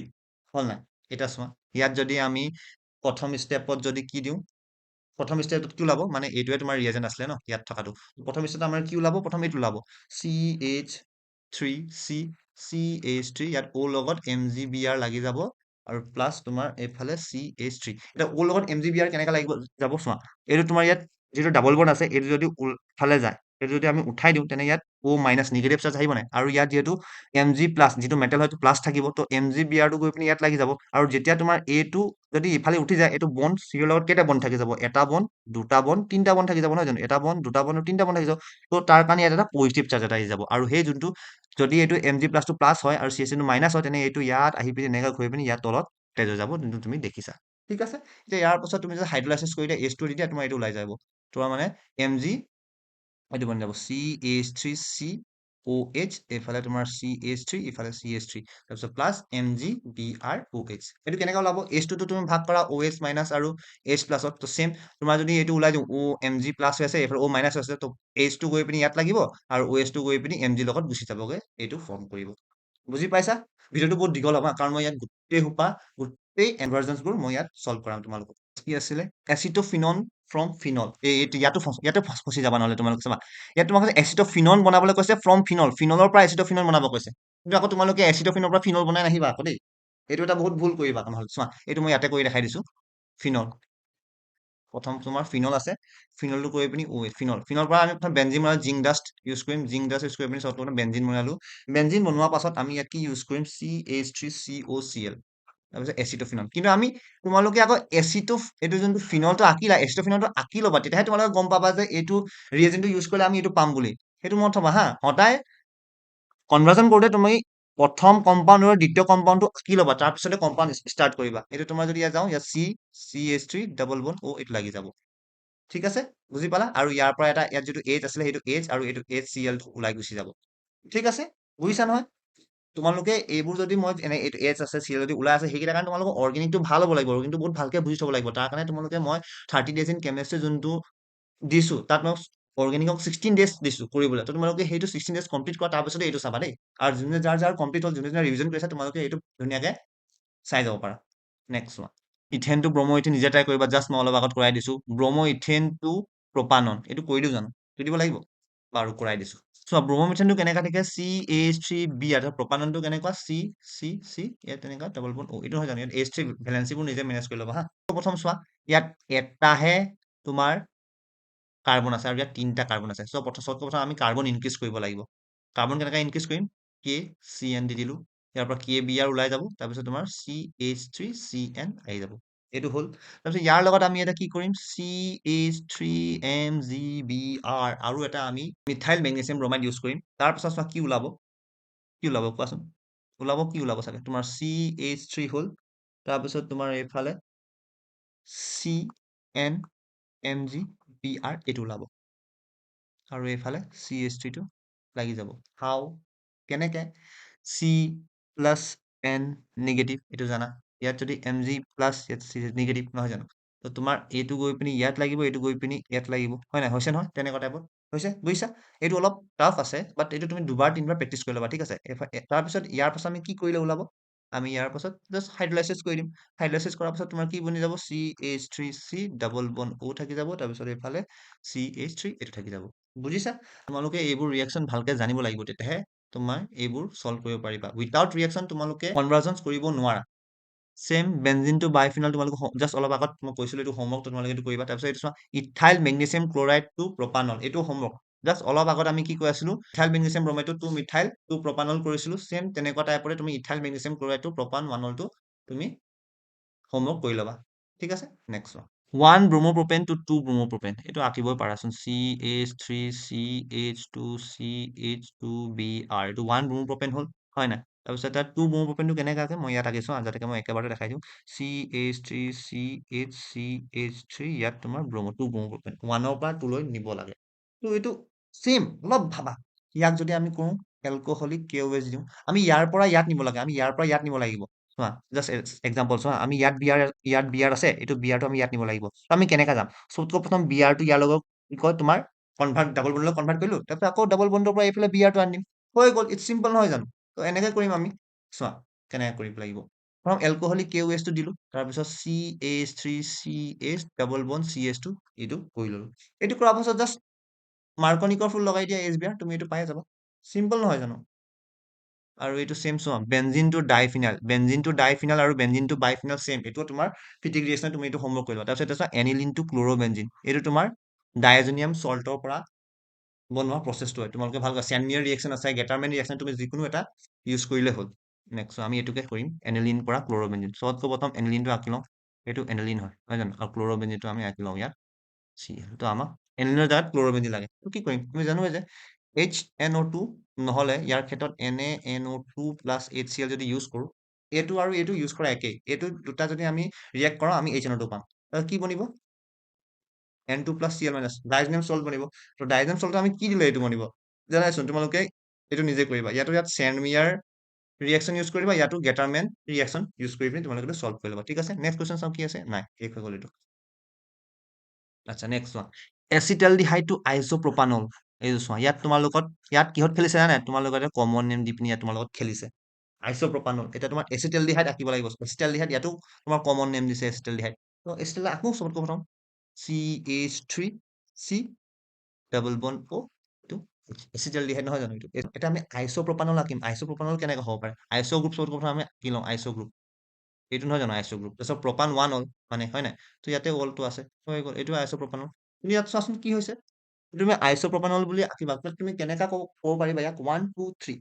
হ'ল নাই এটা চোৱা ইয়াত যদি আমি প্ৰথম ষ্টেপত যদি কি দিওঁ প্ৰথম ষ্টেপত কি ওলাব মানে এইটোৱে তোমাৰ ৰিয়েজেন্ট আছিলে ন ইয়াত থকাটো প্ৰথম ষ্টেপত আমাৰ কি ওলাব প্ৰথম এইটো ওলাব CH3 ইয়াত O লগত MgBr লাগি যাব আৰু প্লাছ তোমাৰ এইফালে CH3 এতিয়া O লগত MgBr কেনেকা লাগিব যাব চোৱা এইটো তোমাৰ ইয়াত যিটো ডাবল বন আছে এইটো যদি ফালে যায় এইটো যদি আমি উঠাই দিওঁ তেনে ইয়াত O মাইনাছ নিগেটিভ চাৰ্জ আহিব নাই আৰু ইয়াত যিহেতু Mg প্লাছ যিটো মেটেল হয়তো প্লাছ থাকিব তো MgBr টো গৈ পিনি ইয়াত লাগি যাব আৰু যেতিয়া তোমাৰ এইটো যদি ইফালে উঠি যায় এইটো বন চিৰ লগত কেইটা বন থাকি যাব এটা বন দুটা বন তিনটা বন থাকি যাব নহয় জানো এটা বন দুটা বন আৰু তিনটা বন থাকি যাব তো তাৰ কাৰণে ইয়াত এটা পজিটিভ চাৰ্জ এটা আহি যাব আৰু সেই যোনটো যদি এইটো Mg প্লাছটো প্লাছ হয় আৰু CH2 মাইনাছ হয় তেনে এইটো ইয়াত আহি পিনি এনেকৈ ঘূৰি পিনি ইয়াত তলত তেজ হৈ যাব যোনটো তুমি দেখিছা ঠিক আছে এতিয়া ইয়াৰ পাছত তুমি যদি হাইড্ৰলাইচিছ কৰি দিয়া H2 দি দিয়া তোমাৰ এইটো ওলাই যাব তোমাৰ মানে Mg এইটো বনি যাব CH3COH এইফালে তোমাৰ CH3 ইফালে CH3 তাৰপিছত প্লাছ MgBrOH এইটো কেনেকৈ ওলাব H2 টো তুমি ভাগ কৰা OH মাইনাছ আৰু H প্লাছত তো চেম তোমাৰ যদি এইটো ওলাই দিওঁ O Mg প্লাছ হৈ আছে এইফালে O মাইনাছ হৈ আছে তো H2 গৈ পিনি ইয়াত লাগিব আৰু OH2 গৈ পিনি Mg লগত গুচি যাবগৈ এইটো ফৰ্ম কৰিব বুজি পাইছা ভিডিঅ'টো বহুত দীঘল হ'ব কাৰণ মই ইয়াত গোটেই এনভাৰ্জনছবোৰ মই ইয়াত চল্ভ কৰাম তোমালোকক কি আছিলে এচিটোফিনন ফ্ৰম ফিনল ইয়াতে ফচি যাবা নহ'লে তোমালোকে চাবা ইয়াত তোমাক এচিটোফিনন বনাবলৈ কৈছে ফ্ৰম ফিনলৰ পৰা এচিটোফিনন বনাব কৈছে কিন্তু আকৌ তোমালোকে এচিটোফিনৰ পৰা ফিনল বনাই নাহিবা আকৌ দেই এইটো এটা বহুত ভুল কৰিবা নহ'লে চোৱা এইটো মই ইয়াতে কৰি দেখাই দিছো ফিনল প্ৰথম তোমাৰ ফিনল আছে ফিনলটো কৰি পিনি ফিনৰ পৰা আমি প্ৰথম বেঞ্জিন বনালো জিংক ডাষ্ট ইউজ কৰিম জিংক ডাষ্ট ইউজ কৰি পিনি চব বেঞ্জিন বনালো বেঞ্জিন বনোৱাৰ পাছত আমি ইয়াত কি ইউজ কৰিম CH3COCl তাৰপিছত এচিটোফিনল কিন্তু আমি তোমালোকে আকৌ এইটো যোনটো ফিনলটো আঁকিলা এচিটোফিনলটো আঁকি ল'বা তেতিয়াহে তোমালোকে গম পাবা যে এইটো ৰিয়েজেন্টটো ইউজ কৰিলে আমি এইটো পাম বুলি সেইটো মনত থবা হা সদায় কনভাৰ্জন কৰোঁতে তুমি প্ৰথম কম্পাউণ্ড আৰু দ্বিতীয় কম্পাউণ্ডটো আঁকি ল'বা, তাৰপিছতে কম্পাউণ্ড ষ্টাৰ্ট কৰিবা। এইটো তোমাৰ যদি ইয়াত যাওঁ, ইয়াত CH3 ডাবল বন্ড O এইটো লাগি যাব। ঠিক আছে, বুজি পালা? আৰু ইয়াৰ পৰা এটা ইয়াত যিটো H আছিলে সেইটো H আৰু এইটো HCl ওলাই গুচি যাব। ঠিক আছে, বুজিছা নহয়? তোমালোকে এইবোৰ যদি মই এনে এইটো H আছে Cl যদি ওলাই আছে সেইকেইটাৰ কাৰণে তোমালোকৰ অৰ্গেনিকটো ভাল হ'ব লাগিব, অৰ্গেনিকটো বহুত ভালকে বুজি থ'ব লাগিব। তাৰ কাৰণে তোমালোকে মই 30 days in chemistry যোনটো দিছো, তাত মই অৰ্গেনিকক 16 days দিছো কৰিবলৈ। তো তোমালোকে সেইটো 16 days কমপ্লিট কৰা তাৰপিছতে এইটো চাবা দেই। আৰু যোনে যাৰ কমপ্লিট হ'ল, যোনে ৰিভিজন কৰিছা, তোমালোকে এইটো ধুনীয়াকে চাই যাব পাৰা। নেক্সট চোৱা, ইথেন টু ব্ৰমো ইথেন নিজে ট্ৰাই কৰিবা, জাষ্ট মই অলপ আগত কৰাই দিছো। ব্ৰমো ইথেন টু প্ৰপানন, এইটো কৰি দিওঁ জানো? কৰি দিব লাগিব? বাৰু কৰাই দিছো। চোৱা, ব্ৰমোমিথেনটো কেনেকা থাকে, CH3B আৰু প্ৰপাননটো কেনেকুৱা, C ইয়াত তেনেকুৱা ডাবল বন্ড O, এইটো হয় জানো? ইয়াত H3 ভেলেঞ্চিবোৰ নিজে মেনেজ কৰি ল'বা হা। প্ৰথম চোৱা, ইয়াত এটাহে তোমাৰ কাৰ্বন আছে আৰু ইয়াত 3টা কাৰ্বন আছে। চ' প্ৰথম আমি কাৰ্বন ইনক্ৰিজ কৰিব লাগিব। কাৰ্বন কেনেকৈ ইনক্ৰিজ কৰিম, KCN দি দিলো, ইয়াৰ পৰা KBr ওলাই যাব, তাৰপিছত তোমাৰ CH3CN আহি যাব। এইটো হ'ল। তাৰপিছত ইয়াৰ লগত আমি এটা কি কৰিম, CH3MgBr আৰু এটা আমি মিথাইল মেগনেছিয়াম ব্ৰমাইড ইউজ কৰিম। তাৰপিছত চোৱা কি ওলাব, কোৱাচোন? কি ওলাব চাগে? তোমাৰ CH3 হ'ল, তাৰপিছত তোমাৰ এইফালে CNMgBr এইটো ওলাব। আৰু এইফালে CH3টো লাগি যাব। হাউ, কেনেকে? C+N নিগেটিভ, এইটো জানা। ইয়াত যদি Mg প্লাছ ইয়াত C নিগেটিভ, নহয় জানো? তো তোমাৰ এইটো গৈ পিনি ইয়াত লাগিব, এইটো গৈ পিনি ইয়াত লাগিব, হয় নাই? হৈছে নহয়? তেনেকুৱা টাইপত হৈছে, বুজিছা? এইটো অলপ টাফ আছে, বাট এইটো তুমি 2-3বাৰ প্ৰেক্টিচ কৰি ল'বা, ঠিক আছে? তাৰপিছত ইয়াৰ পাছত আমি কি কৰিলে ওলাব? আমি ইয়াৰ পাছত জাষ্ট হাইড্ৰলাইচিছ কৰি দিম। হাইড্ৰলাইচিছ কৰাৰ পাছত তোমাৰ কি বনি যাব, CH3C ডাবল বন্ড O থাকি যাব, তাৰপিছত এইফালে CH3 এইটো থাকি যাব। বুজিছা? তোমালোকে এইবোৰ ৰিয়েকচন ভালকে জানিব লাগিব, তেতিয়াহে তোমাৰ এইবোৰ চল্ভ কৰিব পাৰিবা। উইথাউট ৰিয়েকচন তোমালোকে কনভাৰ্জনছ কৰিব নোৱাৰা। চেম বেনজিন টু বাইফিনল তোমালোকে জাষ্ট অলপ আগত মই কৈছিলো, এইটো হোমৱৰ্ক তোমালোকে এইটো কৰিবা। তাৰপিছত এইটো চোৱা, ethyl magnesium chloride to propanol, এইটো হোমৱৰ্ক। জাষ্ট অলপ আগত আমি কি কৈ আছিলো, ethyl magnesium bromide to methyl two propanol কৰিছিলো। চেম তেনেকুৱা টাইপৰে তুমি ethyl magnesium chloride to propan ওৱানলটো তুমি হোমৱৰ্ক কৰি ল'বা। ঠিক আছে, নেক্সট চোৱা, 1 ব্ৰমোপ্ৰপেন টু 2 ব্ৰমোপ্ৰপেন, এইটো আঁকিবই পাৰাচোন। CH3CH2CH2Br, এইটো 1 ব্ৰমোপ্ৰপেন হ'ল, হয় নাই? তাৰপিছত তাত 2 ব্ৰমোপ্ৰপেনটো কেনেকৈ আঁকে মই ইয়াত আঁকিছো, যাতে মই একেবাৰে দেখাই দিওঁ। CH3CHCH3, ইয়াত তোমাৰ 2 ব্ৰমোপ্ৰপেন 1ৰ পৰা 2 লৈ নিব লাগে। তো এইটো চেম, অলপ ভাবা। ইয়াক যদি আমি কওঁ এলকহলিক KOH দিওঁ, আমি ইয়াৰ পৰা ইয়াত নিব লাগে, আমি ইয়াৰ পৰা ইয়াত নিব লাগিব। চোৱা, জাষ্ট এক্সাম্পল চোৱা, আমি ইয়াত বিয়াৰ আছে, এইটো বিয়াৰটো আমি ইয়াত নিব লাগিব। তো আমি কেনেকৈ যাম? চবতকৈ প্ৰথম বিয়াৰটো ইয়াৰ লগত কি কয় তোমাৰ ডাবল বণ্ডলৈ কনভাৰ্ট কৰিলো, তাৰপিছত আকৌ ডাবল বণ্ডৰ পৰা এইফালে বিয়াৰটো আনিম, হৈ গ'ল। ইটছ চিম্পল, নহয় জানো? তো এনেকৈ কৰিম আমি। চোৱা কেনেকৈ কৰিব লাগিব। প্ৰথম এলকহলিক KOH টো দিলো, তাৰপিছত CH3CH ডাবল বণ্ড CH2 এইটো কৰি ললো। এইটো কৰাৰ পাছত জাষ্ট মাৰ্কনিকৰ ফুল লগাই দিয়া HBr, তুমি এইটো পাই যাবা। চিম্পল, নহয় জানো? আৰু এইটো চেম চোৱা, বেনজিন টু ডাইফিনাইল আৰু বেনজিন টু বাইফিনাইল চেম, এইটো তোমাৰ ফিটিক ৰিয়েকচন, তুমি এইটো হোমৱৰ্ক কৰিবা। তাৰপিছত এটা এনিলিন টু ক্ল'ৰ'বেনজিন, এইটো তোমাৰ ডাইজনিয়াম চল্টৰ পৰা বনোৱা প্ৰচেছটো হয়। তোমালোকে ভালকৈ চেনমিয়াৰ ৰিয়েকচন আছে, গেটাৰমেন ৰিয়েকচন, তুমি যিকোনো এটা ইউজ কৰিলে হ'ল। নেক্সট আমি এইটোকে কৰিম, এনিলিন পৰা ক্ল'ৰ'বেনজিন। চবতকৈ প্ৰথম এনিলিনটো আঁকি লওঁ, এইটো এনিলিন হয়, নহয় জানো? আৰু ক্ল'ৰ'বেনজিনটো আমি আঁকি লওঁ ইয়াত Cl, তো আমাক এনিলিনৰ জেগাত ক্ল'ৰ'বেনজিন লাগে। তো কি কৰিম, তুমি জানোৱে যে HNO2 নহ'লে ইয়াৰ ক্ষেত্ৰত NaNO2 প্লাছ HCl যদি ইউজ কৰোঁ, এইটো আৰু এইটো ইউজ কৰা একেই। এইটো দুটা যদি আমি ৰিয়েক্ট কৰাওঁ, আমি HNO2 পাম। তাৰপিছত কি বনিব, N2 plus Cl minus, diazonium salt বনিব। তো ডাইজনিয়াম চল্টটো আমি কি দিলে এইটো বনিব, জানাইচোন? তোমালোকে এইটো নিজে কৰিবা। ইয়াত চেনমিয়াৰ ৰিয়েকচন ইউজ কৰিবা, ইয়াতো গেটাৰমেন ৰিয়েকচন ইউজ কৰি পিনি তোমালোকে এইটো চল্ভ কৰি ল'বা। ঠিক আছে, নেক্সট কুৱেশ্যন চাওঁ কি আছে। নাই, শেষ হৈ গ'ল এইটো। আচ্ছা, নেক্সট চোৱা, এচিটালডিহাইড টু আইচোপ্ৰপানল, এইটো চোৱা। ইয়াত কিহত খেলিছে জানে? তোমাৰ লগত এটা কমন নেম দি পিনি ইয়াত তোমাৰ লগত খেলিছে, আইচোপ্ৰপানল। এতিয়া তোমাৰ এচিটালডিহাইড আঁকিব লাগিব। এচিটালডিহাইড ইয়াতো তোমাৰ কমন নেম দিছে এচিটালডিহাইড। তো এচিটালডিহাইড আকৌ চবতকৈ প্ৰথম CH3C ডাবল বন্ড O, এইটো এচিটালডিহাইড, নহয় জানো? এইটো এটা আমি আইচোপ্ৰপানল আঁকিম। আইচোপ্ৰপানল কেনেকৈ হ'ব পাৰে? আইচ' গ্ৰুপ চবতকৈ প্ৰথম আমি আঁকি লওঁ, আইচ' গ্ৰুপ, এইটো নহয় জানো আইচ' গ্ৰুপ? তাৰপিছত প্ৰপান 1 হ'ল, মানে হয় নাই? তো ইয়াতে অলটো আছে, হৈ গ'ল। এইটো আইচোপ্ৰপানল। তুমি ইয়াত চোৱাচোন কি হৈছে, তুমি আইচোপ্ৰপানল বুলি আঁকিবা। তুমি কেনেকৈ ক'ব পাৰিবা ইয়াক 1 2 3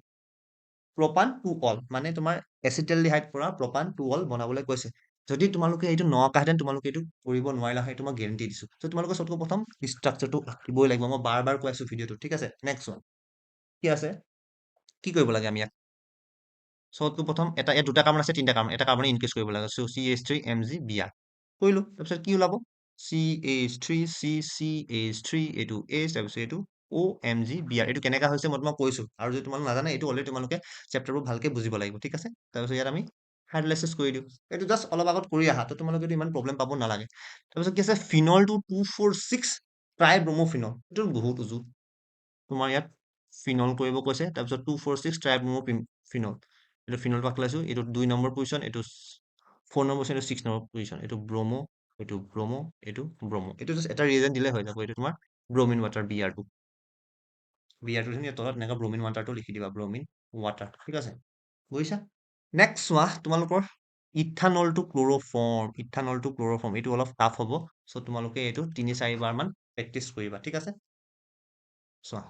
প্ৰপান 2 অল, মানে তোমাৰ এচিটালডিহাইড পৰা প্ৰপান 2 অল বনাবলৈ কৈছে। যদি তোমালোকে এইটো নআঁকাহেঁতেন, তোমালোকে এইটো কৰিব নোৱাৰিলা হয়, এইটো মই গেৰেণ্টি দিছোঁ। তো তোমালোকে চবতকৈ প্ৰথম ষ্ট্ৰাকচাৰটো আঁকিবই লাগিব। মই বাৰ বাৰ কৈ আছোঁ ভিডিঅ'টো, ঠিক আছে? নেক্সট ওৱান কি আছে, কি কৰিব লাগে আমি ইয়াত চবতকৈ প্ৰথম ইয়াত দুটা কাৰ্বন আছে তিনিটা কাৰ্বন এটা কাৰ্বন ইনক্ৰিজ কৰিব লাগে চ' CH3 MgBr কৰিলো তাৰপিছত কি ওলাব CH3 এইটো H তাৰপিছত এইটো OMgBr এইটো কেনেকা হৈছে মই তোমাক কৈছো আৰু যদি তোমালোকে নাজানে এইটো অলৰেডি তোমালোকে চেপ্টাৰবোৰ ভালকে বুজিব লাগিব ঠিক আছে তাৰপিছত ইয়াত আমি হাইড্ৰলাইচিছ কৰি দিওঁ এইটো জাষ্ট অলপ আগত কৰি আহা তো তোমালোকে ইমান প্ৰব্লেম পাব নালাগে তাৰপিছত কি আছে ফিনলটো 246 ট্ৰাই ব্ৰমোফিনল এইটো বহুত উজু তোমাৰ ইয়াত ফিনল কৰিব কৈছে তাৰপিছত 246 ট্ৰাই ব্ৰমোফিনল এইটো ফিনল পাক লৈছো এইটো 2 নম্বৰ পজিশ্যন এইটো 4 নম্বৰ পজিশ্যন এইটো 6 নম্বৰ পজিশ্যন এইটো ব্ৰমো এইটো ব্ৰমো এইটো ব্ৰমো এইটো জাষ্ট এটা ৰিয়েজেন্ট দিলে হৈ যাব এইটো তোমাৰ ব্ৰমিন ৱাটাৰ বিআৰটো তুমি তলত এনেকুৱা ব্ৰমিন ৱাটাৰটো লিখি দিবা ব্ৰমিন ৱাটাৰ ঠিক আছে বুজিছা নেক্সট চোৱা তোমালোকৰ ইথানলটো ক্ল'ৰফৰ্ম এইটো অলপ টাফ হ'ব চ' তোমালোকে এইটো 3-4 বাৰ মান প্ৰেক্টিচ কৰিবা ঠিক আছে চোৱা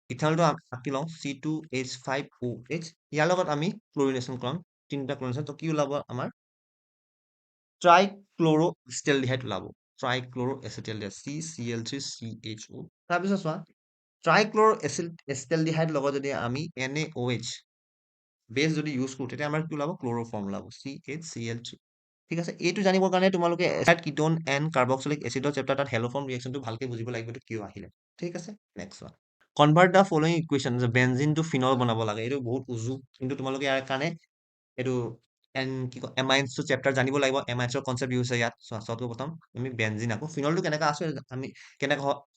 ইথানলটো আঁকি লওঁ C2H5OH ইয়াৰ লগত আমি ক্লৰিনেশ্যন কৰাম তিনিটা ক্লৰিনেশ্যন তো কি ওলাব আমাৰ ট্ৰাইক্ল'ৰ'এচিটেলডিহাইড ওলাব ট্ৰাইক্ল'ৰ'এচিটেলডিহাইড CCl3CHO তাৰপিছত চোৱা ট্ৰাইক্ল'ৰ'এচিটেলডিহাইড লগত যদি আমি NaOH বেছ যদি ইউজ কৰোঁ তেতিয়া আমাৰ কি ওলাব ক্ল'ৰ'ফৰ্ম ওলাব CHCl3 ঠিক আছে এইটো জানিবৰ কাৰণে তোমালোকে এচাইড কিটোন এণ্ড কাৰ্বক্সিলিক এচিডৰ চেপ্টাৰ তাত হেল'ফৰ্ম ৰিয়েকশ্যনটো ভালকে বুজিব লাগিব এইটো কিয় আহিলে ঠিক আছে next one convert the following equation benzene to phenol বনাব লাগে এইটো বহুত উজু কিন্তু তোমালোকে ইয়াৰ কাৰণে এইটো কি কয় এমাইন্সটো চেপ্টাৰ জানিব লাগিব এমাইন্সৰ কনচেপ্ট ইউজ হয় ইয়াত চোৱাটো প্ৰথম আমি বেনজিন আকৌ ফিনলটো কেনেকা আছে আমি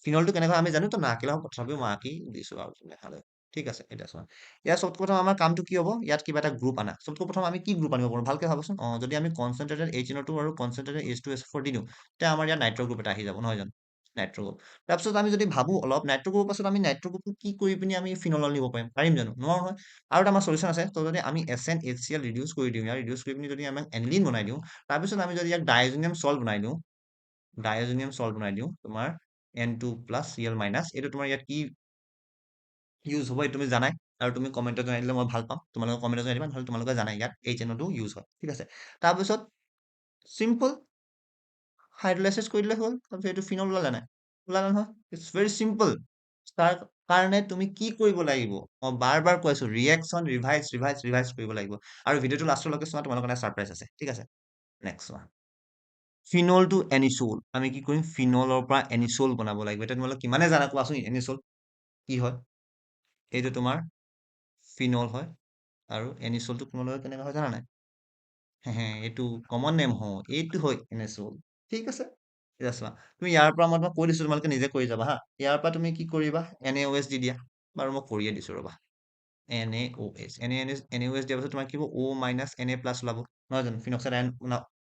ফিনলটো কেনেকা আমি জানো তো নাকিলে হ'ব তথাপিও মই আঁকি দিছো আৰু দেখালে ঠিক আছে এতিয়া চোৱা ইয়াৰ চবতকৈ প্ৰথম আমাৰ কামটো কি হ'ব ইয়াত কিবা এটা গ্ৰুপ আনা চবতকৈ প্ৰথম আমি কি গ্ৰুপ আনিব পাৰোঁ ভালকে ভাবচোন যদি আমি কনচেনট্ৰেটেড HNO2 আৰু কনচেনট্ৰেটেড H2SO4 দি দিওঁ তেতিয়া আমাৰ ইয়াত নাইট্ৰ গ্ৰুপ এটা আহি যাব নহয় জানো নাইট্ৰ গ্ৰুপ তাৰপিছত আমি যদি ভাবো অলপ নাইট্ৰ গ্ৰুপৰ পাছত আমি নাইট্ৰ গ্ৰুপটো কি কৰি পিনি আমি ফিনলল নিব পাৰিম জানো নোৱাৰো নহয় আৰু এটা আমাৰ সলিউশ্যন আছে তো যদি আমি SnHCl ৰিডিউচ কৰি দিওঁ ইয়াৰ ৰিডিউচ কৰি পিনি যদি আমি এনিলিন বনাই দিওঁ তাৰপিছত আমি যদি ইয়াক ডাইজনিয়াম সল্ট বনাই দিওঁ তোমাৰ N2+Cl- এইটো তোমাৰ ইয়াত কি ইউজ হ'ব এইটো তুমি জানাই আৰু তুমি কমেণ্টত জনাই দিলে মই ভাল পাম তোমালোকে কমেণ্টত জনাই দিবা নহ'লে তোমালোকে জানাই ইয়াত HNO2 ইউজ হয় ঠিক আছে তাৰপিছত চিম্পল হাইড্ৰলাইচিছ কৰি দিলে হ'ল তাৰপিছত এইটো ফিনল ওলালে নহয় ইটছ ভেৰি চিম্পল তাৰ কাৰণে তুমি কি কৰিব লাগিব মই বাৰ বাৰ কৈ আছো ৰিয়েকশ্যন ৰিভাইজ কৰিব লাগিব আৰু ভিডিঅ'টো লাষ্টলৈকে চোৱা তোমালোকৰ কাৰণে ছাৰপ্ৰাইজ আছে ঠিক আছে নেক্সট চোৱা ফিনল টু এনিচল আমি কি কৰিম ফিনলৰ পৰা এনিচল বনাব লাগিব এতিয়া তোমালোকে কিমানে জানা কোৱাচোন এনিচল কি হয় এইটো তোমাৰ ফিনল হয় আৰু এনিচলটো তোমালোকে কেনেকুৱা হয় জানা নাই এইটো কমন নেম হয় এইটো হয় এনিচল ঠিক আছে এতিয়া চোৱা তুমি ইয়াৰ পৰা মই তোমাক কৈ দিছো তোমালোকে নিজে কৰি যাবা হা ইয়াৰ পৰা তুমি কি কৰিবা NaOH দি দিয়া বাৰু মই কৰিয়ে দিছো ৰবা NaOH দিয়াৰ পাছত তোমাৰ কি হ'ব O-Na+ ওলাব নহয় জানো ফিনক্সাইড আয়ন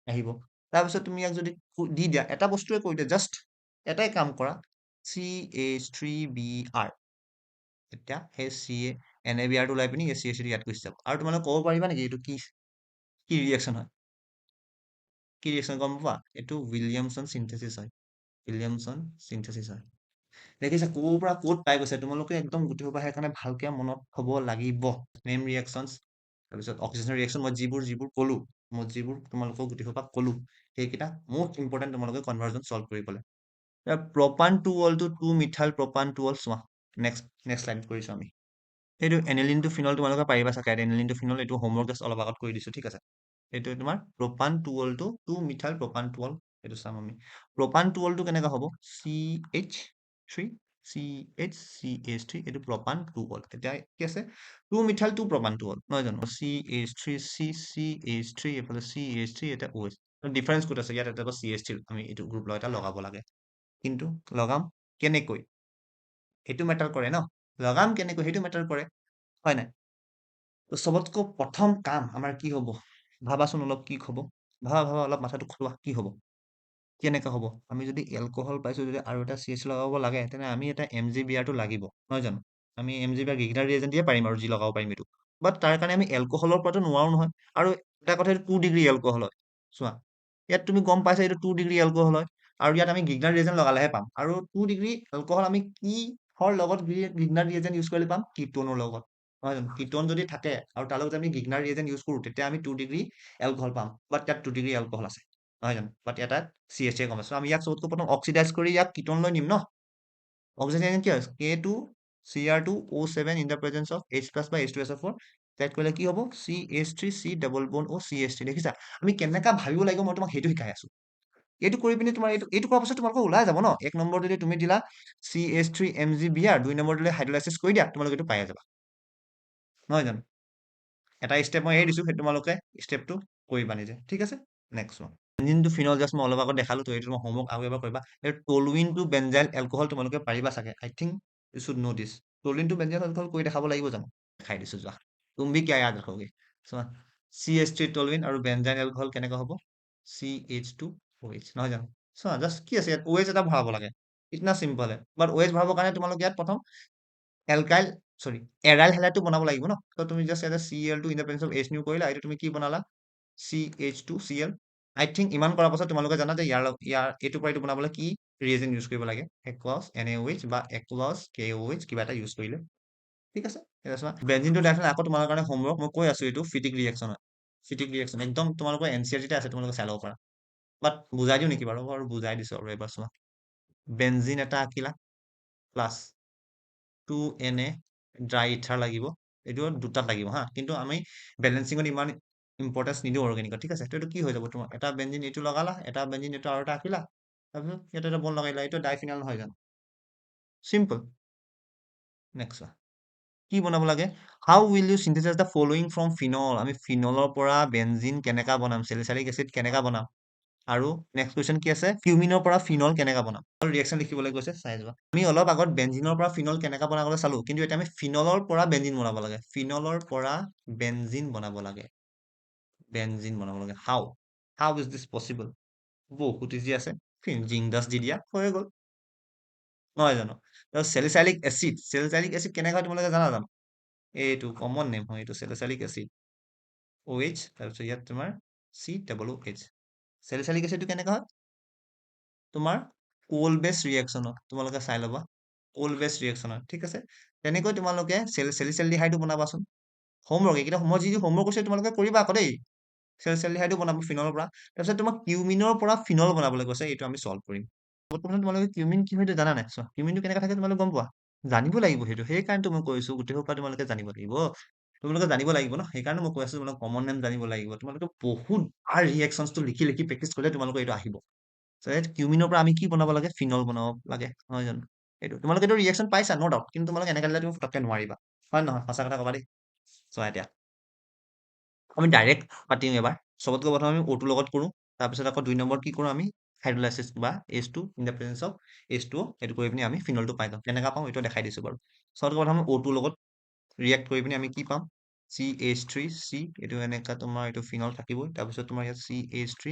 আহিব তাৰপিছত তুমি ইয়াক যদি দি দিয়া এটা বস্তুৱে কৰি দিয়া জাষ্ট এটাই কাম কৰা CH3Br এতিয়া সেই NaBr টো ওলাই পিনি এই CH3 ইয়াত গুচি যাব আৰু তোমালোকে ক'ব পাৰিবা নেকি এইটো কি ৰিয়েকশ্যন হয় কি ৰিয়েকশ্যন গম পোৱা এইটো উইলিয়ামছন চিন্থেচিছ হয় দেখিছা ক'ৰ পৰা ক'ত পাই গৈছে তোমালোকে একদম গোটেই সোপা সেইকাৰণে ভালকে মনত থব লাগিব নেম ৰিয়েকশ্যনছ তাৰপিছত অক্সিজেনৰ ৰিয়েকশ্যন মই যিবোৰ ক'লো মই যিবোৰ তোমালোকক গোটেই সোপা ক'লো সেইকেইটা most ইম্পৰ্টেণ্ট তোমালোকে কনভাৰ্জন চল্ভ কৰিবলৈ প্ৰপান 2 to 2 মিথাইল প্ৰপান 2 চোৱা নেক্সট স্লাইড কৰিছো আমি এইটো এনিলিন টু ফিনল তোমালোকে পাৰিবা চাগে এনিলিন টু ফিনল এইটো হোমৱৰ্ক জাষ্ট অলপ আগত কৰি দিছো ঠিক আছে এইটো তোমাৰ প্ৰপান 2 to 2 মিথাইল প্ৰপান 2 এইটো চাম আমি প্ৰপান 2 টো কেনেকা হ'ব CH3 এইটো প্ৰপান 2 এতিয়া কি আছে 2 মিথাইল 2 প্ৰপান 2 নহয় জানো CH3 এইফালে CH3 এটা OH ডিফাৰেন্স ক'ত আছে ইয়াত এটা CH3 আমি এইটো গ্ৰুপ এটা লগাব লাগে কিন্তু লগাম কেনেকৈ সেইটো মেটাৰ কৰে ন লগাম কেনেকৈ সেইটো মেটাৰ কৰে হয় নাই তো চবতকৈ প্ৰথম কাম আমাৰ কি হ'ব ভাবাচোন অলপ কি হ'ব ভাবা অলপ মাথাটো খোৱা কি হ'ব কেনেকা হ'ব আমি যদি এলকহল পাইছো যদি আৰু এটা CH লগাব লাগে তেনে আমি এটা MgBr টো লাগিব নহয় জানো আমি MgBr গিগনাৰ ৰিয়েজেন্ট দিয়ে পাৰিম আৰু যি লগাব পাৰিম এইটো বাট তাৰ কাৰণে আমি এলকহলৰ পৰাটো নোৱাৰো নহয় আৰু এটা কথা 2 ডিগ্ৰী এলকহল হয় চোৱা ইয়াত তুমি গম পাইছা এইটো 2 ডিগ্ৰী এলকহল হয় আৰু ইয়াত আমি গিগনাৰ ৰিয়েজেন্ট লগালেহে পাম আৰু 2 ডিগ্ৰী এলকহল আমি কিহৰ লগত গিগনাৰ ৰিয়েজেন্ট ইউজ কৰিলে পাম কিটোনৰ লগত নহয় জানো কিটোন যদি থাকে আৰু তাৰ লগত আমি গিগনাৰ ৰিয়েজেন্ট ইউজ কৰো তেতিয়া আমি 2 ডিগ্ৰী এলকহল পাম বাট ইয়াত 2 ডিগ্ৰী এলকহল আছে নহয় জানো বাট এটা CH কম আছে আমি ইয়াক চবতকৈ প্ৰথম অক্সিডাইজ কৰি ইয়াক কিটোন লৈ নিম ন অক্সিডাইজ কি হয় K2 Cr2O7 in the presence of H plus বা H2SO4 that কৰিলে কি হ'ব CH3 C double bond O CH3 দেখিছা আমি কেনেকা ভাবিব লাগিব মই তোমাক সেইটো শিকাই আছো এইটো কৰি পিনে তোমাৰ এইটো কৰাৰ পাছত তোমালোকৰ ওলাই যাব ন এক নম্বৰ যদি তুমি দিলা CH3MgBr 2 নম্বৰ দিলে হাইড্ৰলাইসিস কৰি দিয়া তোমালোকে এইটো পাই যাবা নহয় জানো এটা স্টেপ মই এই দিছো সেইটো তোমালোকে স্টেপটো কৰিবা নিজে ঠিক আছে নেক্সট ওয়ান বেনজিনটো ফিনল জাষ্ট মই অলপ আগত দেখালো তো এইটো হোমৱৰ্ক আৰু এবাৰ কৰিবা এই টলুইন টু বেনজাইল এলকহল তোমালোকে পাৰিবা চাগে I think you should know this toluene to benzyl alcohol কৰি দেখাব লাগিব জানো দেখাই দিছো যোৱা তুমি বি কিয় याद रखोगे চোৱা CH3 টলুইন আৰু বেনজাইল এলকহল কেনেকৈ হ'ব CH2OH নহয় জানো চোৱা জাষ্ট কি আছে ইয়াত OH এটা ভৰাব লাগে ইতনা চিম্পল হয় বাট OH ভৰাবৰ কাৰণে তোমালোকে ইয়াত প্ৰথম এলকাইল সৰি এৰাইল হেলাইডটো বনাব লাগিব ন তো তুমি জাষ্ট এটা Cl2 in the presence of H new কৰিলা এইটো তুমি কি বনালা CH2Cl আই থিংক ইমান কৰাৰ পাছত তোমালোকে জানা যে ইয়াৰ এইটো পৰা এইটো বনাবলৈ কি ৰিয়েজেন্ট ইউজ কৰিব লাগে একোয়াছ NaOH বা একোয়াছ KOH কিবা এটা ইউজ কৰিলে ঠিক আছে এটা চোৱা বেনজিনটো ডাইফেন আকৌ তোমালোকৰ কাৰণে হোমৱৰ্ক মই কৈ আছো এইটো ফিটিক ৰিয়েকচন হয় ফিটিক ৰিয়েকচন একদম তোমালোকৰ এনচিআৰটিতে আছে তোমালোকে চাই ল'ব পাৰা বাট বুজাই দিওঁ নেকি বাৰু বুজাই দিছো আৰু এবাৰ চোৱা বেনজিন এটা আঁকিলা প্লাছ 2Na ড্ৰাই ইথাৰ লাগিব এইটো দুটাত লাগিব হা কিন্তু আমি বেলেন্সিঙত ইমান ইম্পৰ্টেন্স নিদিওঁ অৰ্গেনিকত ঠিক আছে তো এইটো কি হৈ যাব তোমাৰ এটা বেনজিন এইটো লগালা এটা বেনজিন এইটো আৰু এটা আঁকিলা তাৰপিছত ইয়াতে এটা বন লগাইলা এইটো ডাইফিনাল নহয় জানো চিম্পল নেক্সট কি বনাব লাগে how will you synthesize the following from phenol আমি ফিনলৰ পৰা বেনজিন কেনেকা বনাম চেলিচাইলিক এচিড কেনেকা বনাম আৰু নেক্সট কুৱেশ্যন কি আছে ফিউমিনৰ পৰা ফিনল কেনেকা বনাম আৰু ৰিয়েকশ্যন লিখিবলৈ কৈছে চাই যোৱা আমি অলপ আগত বেনজিনৰ পৰা ফিনল কেনেকা বনাবলৈ চালো কিন্তু এতিয়া আমি ফিনলৰ পৰা বেনজিন বনাব লাগে ফিনলৰ পৰা বেনজিন বনাব লাগে হাউ হাউ ইজ দিছ পচিবল বহুত ইজি আছে জিংদাছ দি দিয়া হৈ গ'ল নহয় জানো চেলিচাইলিক এচিড কেনেকা হয় তোমালোকে জানা জানো এইটো কমন নেম হয় এইটো চেলিচাইলিক এচিড OH তাৰপিছত ইয়াত তোমাৰ COOH চেলিচাইলিক এচিডটো কেনেকা হয় তোমাৰ কোল বেছ ৰিয়েকশ্যনত তোমালোকে চাই ল'বা কোল বেছ ৰিয়েকশ্যনত ঠিক আছে তেনেকৈ তোমালোকে চেলিচাইলডিহাইডো বনাবাচোন হোমৱৰ্ক এইকেইটা মই যি হোমৱৰ্ক কৈছে তোমালোকে কৰিবা আকৌ দেই চেলিচাইলডিহাইডো বনাব ফিনলৰ পৰা তাৰপিছত তোমাক কিউমিনৰ পৰা ফিনল বনাবলৈ কৈছে এইটো আমি সলভ কৰিম বৰ্তমান তোমালোকে কিউমিন কি হয় জানা নাই চোৱা কিউমিনটো কেনেকা থাকে তোমালোকে গম পোৱা জানিব লাগিব সেইটো সেইকাৰণে মই কৈছো গোটেই সোপা তোমালোকে জানিব লাগিব তোমালোকে জানিব লাগিব ন সেইকাৰণে মই কৈ আছো তোমালোকে কমন নেম জানিব লাগিব তোমালোকে বহুত বাৰ ৰিয়েকশ্যনটো লিখি লিখি প্ৰেক্টিচ কৰিলে তোমালোকৰ এইটো আহিব কিউমিনৰ পৰা আমি কি বনাব লাগে ফিনল বনাব লাগে নহয় জানো এইটো তোমালোকে এইটো ৰিয়েকশ্যন পাইছা ন ডাউট কিন্তু তোমালোকে এনেকে দিলে তুমি ফটককে নোৱাৰিবা হয় নহয় সঁচা কথা কবা দেই চোৱা এতিয়া আমি ডাইৰেক্ট পাতিম এবাৰ চবতকৈ প্ৰথম আমি O2 লগত কৰো তাৰপিছত আকৌ 2 নম্বৰ কি কৰো আমি হাইড্ৰলাইসিস বা H2 in the presence of H2O এইটো কৰি পিনি আমি ফিনলটো পাই যাম কেনেকা পাম এইটো দেখাই দিছো বাৰু চবতকৈ প্ৰথম O2 লগত ৰিয়েক্ট কৰি পিনি আমি কি পাম CH3C এইটো এনেকা তোমাৰ এইটো ফিনল থাকিবই তাৰপিছত তোমাৰ ইয়াত CH3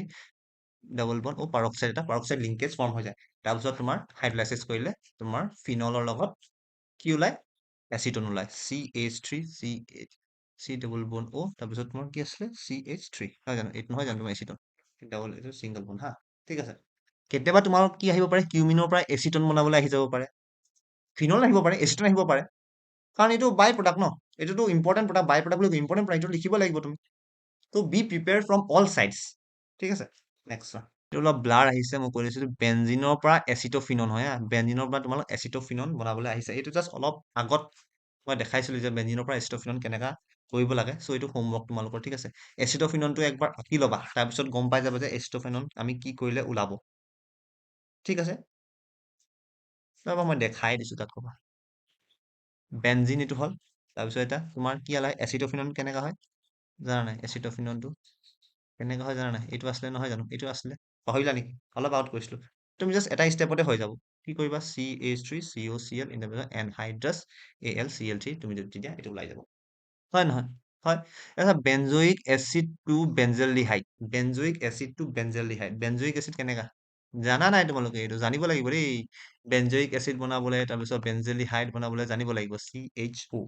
ডাবল বন্ড ও পাৰক্সাইড লিংকেজ ফৰ্ম হৈ যায় তাৰপিছত তোমাৰ হাইড্ৰলাইসিস কৰিলে তোমাৰ ফিনলৰ লগত কি ওলাই এচিটন ওলাই CH3CH C ডাবল বন্ড ও তাৰপিছত তোমাৰ কি আছিলে CH3 নহয় জানো এইটো নহয় জানো তোমাৰ এচিটন ডাবল এইটো সিংগল বন্ড হা ঠিক আছে কেতিয়াবা তোমাৰ কি আহিব পাৰে কিউমিনৰ পৰা এচিটন বনাবলৈ আহি যাব পাৰে ফিনল আহিব পাৰে এচিটন আহিব পাৰে কাৰণ এইটো বাই প্ৰডাক্ট ন এইটোতো ইম্পৰ্টেণ্ট প্ৰডাক্ট বাই প্ৰডাক্ট বুলি ইম্পৰ্টেণ্ট প্ৰডাক্ট এইটো লিখিব লাগিব তুমি তো be prepared from all sides ঠিক আছে নেক্সট এইটো অলপ ব্লাৰ আহিছে মই কৈ দিছিলো বেনজিনৰ পৰা এচিটোফিনন হয় হা বেনজিনৰ পৰা তোমালোক এচিটোফিনন বনাবলৈ আহিছে এইটো জাষ্ট অলপ আগত মই দেখাইছিলো যে বেনজিনৰ পৰা এচিটোফিনন কেনেকা কৰিব লাগে চ' এইটো হোমৱৰ্ক তোমালোকৰ ঠিক আছে এচিটোফিননটো একবাৰ আঁকি ল'বা তাৰপিছত গম পাই যাবা যে এচিটোফিনন আমি কি কৰিলে ওলাব ঠিক আছে ৰবা মই দেখাই দিছো তাত কবা বেনজিন এইটো হ'ল তাৰপিছত এটা তোমাৰ কি আলাই এচিটোফিনন কেনেকা হয় জানা নাই এচিটোফিননটো কেনেকা হয় জানা নাই এইটো আছিলে নহয় জানো এইটো আছিলে পাহৰিলা নেকি অলপ আগত কৈছিলো তুমি জাষ্ট এটা ষ্টেপতে হৈ যাব কি কৰিবা CH3COCl এনহাইড্ৰাছ AlCl3 তুমি যদি দিয়া এইটো ওলাই যাব হয় নহয় হয় এটা benzoic acid to benzaldehyde benzoic acid কেনেকা জানা নাই তোমালোকে এইটো জানিব লাগিব দেই বেনজয়িক এচিড বনাবলৈ তাৰপিছত বেনজেলডিহাইড বনাবলৈ জানিব লাগিব CHO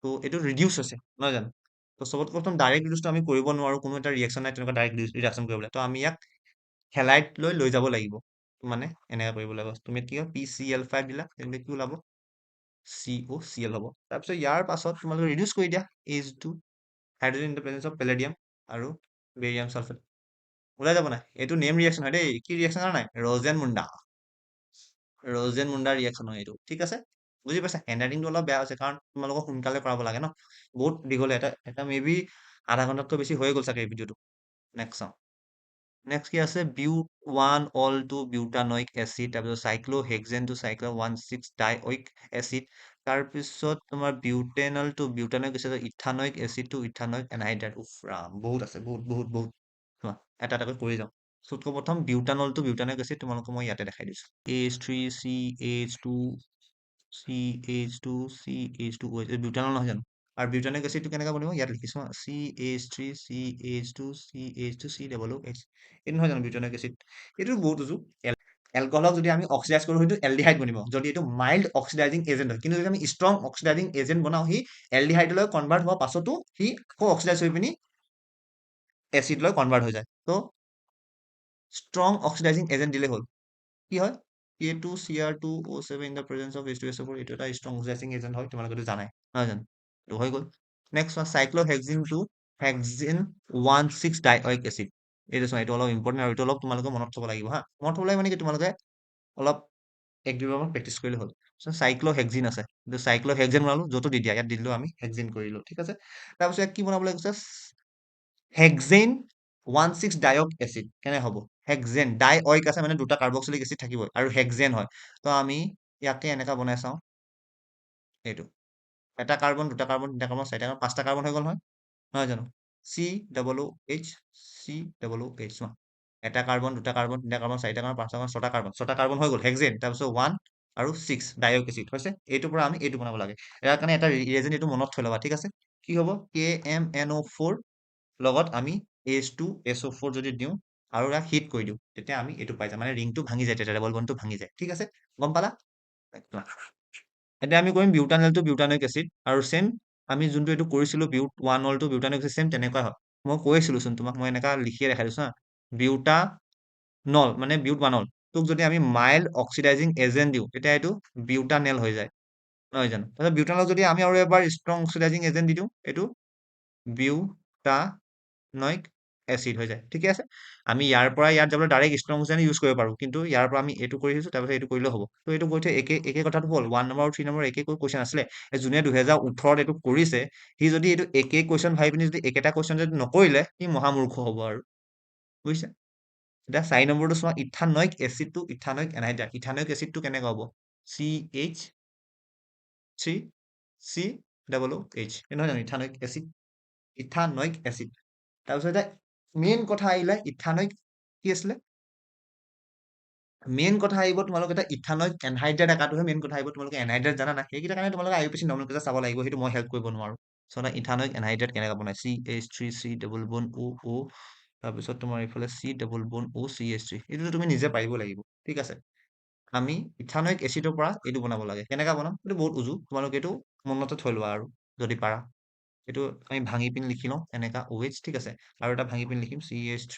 তো এইটো ৰিডিউচ হৈছে নহয় জানো তো চবতকৈ প্ৰথম ডাইৰেক্ট ৰিডিউচটো আমি কৰিব নোৱাৰো কোনো এটা ৰিয়েকশ্যন নাই তেনেকুৱা ডাইৰেক্ট ৰিডাকশ্যন কৰিবলৈ তো আমি ইয়াক হেলাইট লৈ যাব লাগিব মানে এনেকা কৰিব লাগিব তুমি কি হয় PCl5 দিলা তেন্তে কি ওলাব COCl হ'ব তাৰপিছত ইয়াৰ পাছত তোমালোকে ৰিডিউচ কৰি দিয়া H2 hydrogen in the presence of Palladium আৰু বেৰিয়াম সালফেট ওলাই যাব নাই এইটো নেম ৰিয়েকশ্যন হয় দেই কি ৰিয়েকশ্যন নাই ৰজেন মুণ্ডা ৰিয়েকশ্যন হয় এইটো ঠিক আছে বুজি পাইছা? হেণ্ডৰাইটিংটো অলপ বেয়া হৈছে কাৰণ তোমালোকক সোনকালে কৰাব লাগে ন। বহুত দীঘলীয়া এটা মে বি আধা ঘণ্টাতকৈ বেছি হৈয়ে গ'ল চাগে এই ভিডিঅ'টো। নেক্সট চাওঁ। নেক্সট কি আছে but 1 ol to butanoic acid তাৰপিছত cyclohexene to cyclo 16 dioic acid তাৰপিছত তোমাৰ butenol to butanoic acid ethanoic acid to ethanoic anhydride উফ ৰাম বহুত আছে বহুত চোৱা এটা এটাকৈ কৰি যাওঁ চবতকৈ প্ৰথম বিউটানল টু বিউটানয়িক এচিড তোমালোকক মই ইয়াতে দেখাই দিছো CH3CH2CH2CH2OH বিউটানল নহয় জানো আৰু বিউটানিক এচিডটো কেনেকৈ বনিব ইয়াত লিখিছো CH3CH2CH2CH2COOH এইটো নহয় জানো বিউটানিক এচিড এইটো বহুত উজু এলকহলক যদি আমি অক্সিডাইজ কৰো সেইটো এলডিহাইড বনিব যদি এইটো মাইল্ড অক্সিডাইজিং এজেন্ট হয় কিন্তু যদি আমি ষ্ট্ৰং অক্সিডাইজিং এজেন্ট বনাও সি এলডিহাইডলৈ কনভাৰ্ট হোৱাৰ পাছতো সি আকৌ অক্সিডাইজ হৈ পিনি এচিডলৈ কনভাৰ্ট হৈ যায় তো ষ্ট্ৰং অক্সিডাইজিং এজেন্ট দিলে হ'ল কি হয় K2Cr2O7 in the presence of H2SO4 এইটো এটা ষ্ট্ৰং অক্সিডাইজিং এজেন্ট হয় তোমালোকেতো জানাই নহয় জানো তো হৈ গ'ল next চাইক্লোহেক্সিন two hexene 16 dioic acid এইটো চোৱা এইটো অলপ ইম্পৰ্টেণ্ট আৰু এইটো অলপ তোমালোকে মনত থ'ব লাগিব হা মনত থ'ব লাগিব মানে কি তোমালোকে অলপ এক দুবাৰমান প্ৰেক্টিচ কৰিলে হ'ল চাইক্লোহেক্সিন আছে কিন্তু চাইক্লোহেক্সিন বনালো য'তো দি দিয়া ইয়াত দি দিলো আমি হেক্সিন কৰিলো ঠিক আছে তাৰপিছত ইয়াত কি বনাবলৈ কৈছে হেক্সেন 16 ডাইঅক এচিড কেনে হ'ব হেক্সেন ডাইঅইক আছে মানে দুটা কাৰ্বক্সিলিক এচিড থাকিবই আৰু হেক্সেন হয় তো আমি ইয়াকে এনেকা বনাই চাওঁ এইটো এটা কাৰ্বন দুটা কাৰ্বন তিনিটা কাৰ্বন চাৰিটা কাৰ্বন পাঁচটা কাৰ্বন হৈ গ'ল নহয় জানো COOH চোৱা এটা কাৰ্বন দুটা কাৰ্বন তিনিটা কাৰ্বন চাৰিটা কাৰ্বন পাঁচটা কাৰ্বন ছটা কাৰ্বন হৈ গ'ল হেক্সেন তাৰপিছত 1 আৰু 6 ডাইঅক এচিড হৈছে এইটোৰ পৰা আমি এইটো বনাব লাগে ইয়াৰ কাৰণে এটা ৰিয়েজেন্ট এইটো মনত থৈ ল'বা ঠিক আছে কি হ'ব KMNO4 লগত আমি H2SO4 যদি দিওঁ আৰু ইয়াক হিট কৰি দিওঁ তেতিয়া আমি এইটো পাই যাম মানে ৰিংটো ভাঙি যায় তেতিয়া ডাবল বণ্ডটো ভাঙি যায় ঠিক আছে গম পালা এতিয়া আমি কৰিম বিউটানল টু বিউটানিক এচিড আৰু চেম আমি যোনটো এইটো কৰিছিলো বিউট 1 অল টু বিউটানিক এচিড চেম তেনেকুৱা হয় মই কৈছিলোচোন তোমাক মই এনেকা লিখিয়ে দেখাই দিছো হা বিউটানল মানে বিউট 1 অল তোক যদি আমি মাইল্ড অক্সিডাইজিং এজেন্ট দিওঁ তেতিয়া এইটো বিউটানেল হৈ যায় নহয় জানো তাৰপিছত বিউটানল যদি আমি আৰু এবাৰ ষ্ট্ৰং অক্সিডাইজিং এজেন্ট দি দিওঁ এইটো বিউটানয়িক এচিড হৈ যায় ঠিকে আছে আমি ইয়াৰ পৰা ইয়াত যাবলৈ ডাইৰেক্ট ষ্ট্ৰং অক্সিডেন্ট ইউজ কৰিব পাৰো কিন্তু ইয়াৰ পৰা আমি এইটো কৰি আহিছো তাৰপিছত এইটো কৰিলেও হ'ব তো এইটো কৈছে একে কথাটো হ'ল 1 নম্বৰ আৰু 3 নম্বৰ একে কুৱেশ্যন আছিলে যোনে 2018 এইটো কৰিছে সি যদি এইটো একে কুৱেশ্যন ভাবি পিনি যদি একেটা কুৱেশ্যন যদি নকৰিলে সি মহামূৰ্খ হ'ব আৰু বুজিছে এতিয়া 4 নম্বৰটো চোৱা ethanoic acid to ethanoic anhydride ethanoic এচিডটো কেনেকুৱা হ'ব CH3COOH নহয় জানো ইথানয়িক এচিড তাৰপিছত এতিয়া মেইন কথা আহিলে ইথানয়িক কি আছিলে মেইন কথা আহিব তোমালোক এটা ইথানয়িক এনহাইড্ৰাইড একাটোহে মেইন কথা আহিব তোমালোকে এনহাইড্ৰাইড জানা না সেইকেইটা কাৰণে তোমালোকে IUPAC নমেনক্লেচাৰ চাব লাগিব সেইটো মই হেল্প কৰিব নোৱাৰো চ' না ইথানয়িক এনহাইড্ৰাইড কেনেকৈ বনাই CH3C ডাবল বন OO তাৰপিছত তোমাৰ এইফালে C ডাবল বন OCH3 এইটো তুমি নিজে পাৰিব লাগিব ঠিক আছে আমি ইথানয়িক এচিডৰ পৰা এইটো বনাব লাগে কেনেকৈ বনাম এইটো বহুত উজু তোমালোকে এইটো মনতে থৈ লোৱা আৰু যদি পাৰা এইটো আমি ভাঙি পিনি লিখি লওঁ এনেকা OH ঠিক আছে আৰু এটা ভাঙি পিনি লিখিম CH3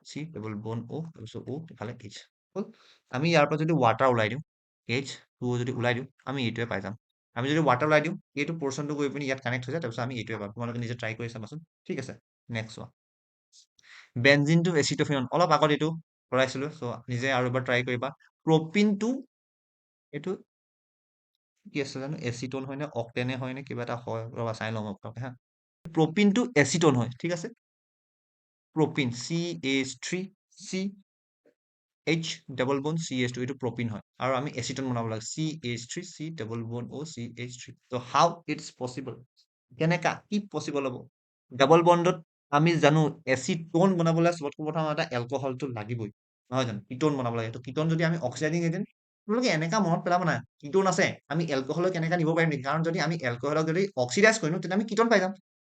C ডাবল বন O তাৰপিছত O ইফালে H হ'ল আমি ইয়াৰ পৰা যদি ৱাটাৰ ওলাই দিওঁ H2O যদি ওলাই দিওঁ আমি এইটোৱে পাই যাম আমি যদি ৱাটাৰ ওলাই দিওঁ এইটো পৰ্চনটো গৈ পিনি ইয়াত কানেক্ট হৈ যায় তাৰপিছত আমি এইটোৱে পাম তোমালোকে নিজে ট্ৰাই কৰি চাবাচোন ঠিক আছে নেক্সট চোৱা বেনজিন টু এচিটোফিনন অলপ আগত এইটো কৰাইছিলো চ' নিজে আৰু এবাৰ ট্ৰাই কৰিবা প্ৰপিন টু এইটো কি আছে জানো এচিটন হয় নে অক্টেনে হয় নে কিবা এটা হয় ৰবা চাই লওঁ আপোনালোকে হা প্ৰপিন টু এচিটন হয় ঠিক আছে প্ৰপিন CH3C H ডাবল বন CH2 এইটো প্ৰপিন হয় আৰু আমি এচিটন বনাব লাগে CH3C ডাবল বন O CH3 তো হাউ ইটস পচিবল কেনেকা কি পচিবল হ'ব ডাবল বণ্ডত আমি জানো এচিটোন বনাবলৈ চবতকৈ প্ৰথম এটা এলকহলটো লাগিবই নহয় জানো কিটোন বনাব লাগে তো কিটোন যদি আমি অক্সিডাইজিং এজেন্ট তোমালোকে এনেকা মনত পেলাব না কিটোন আছে আমি এলকহলক কেনেকা নিব পাৰিম নেকি কাৰণ যদি আমি এলকহলক যদি অক্সিডাইজ কৰিম তেতিয়া আমি কিটোন পাই যাম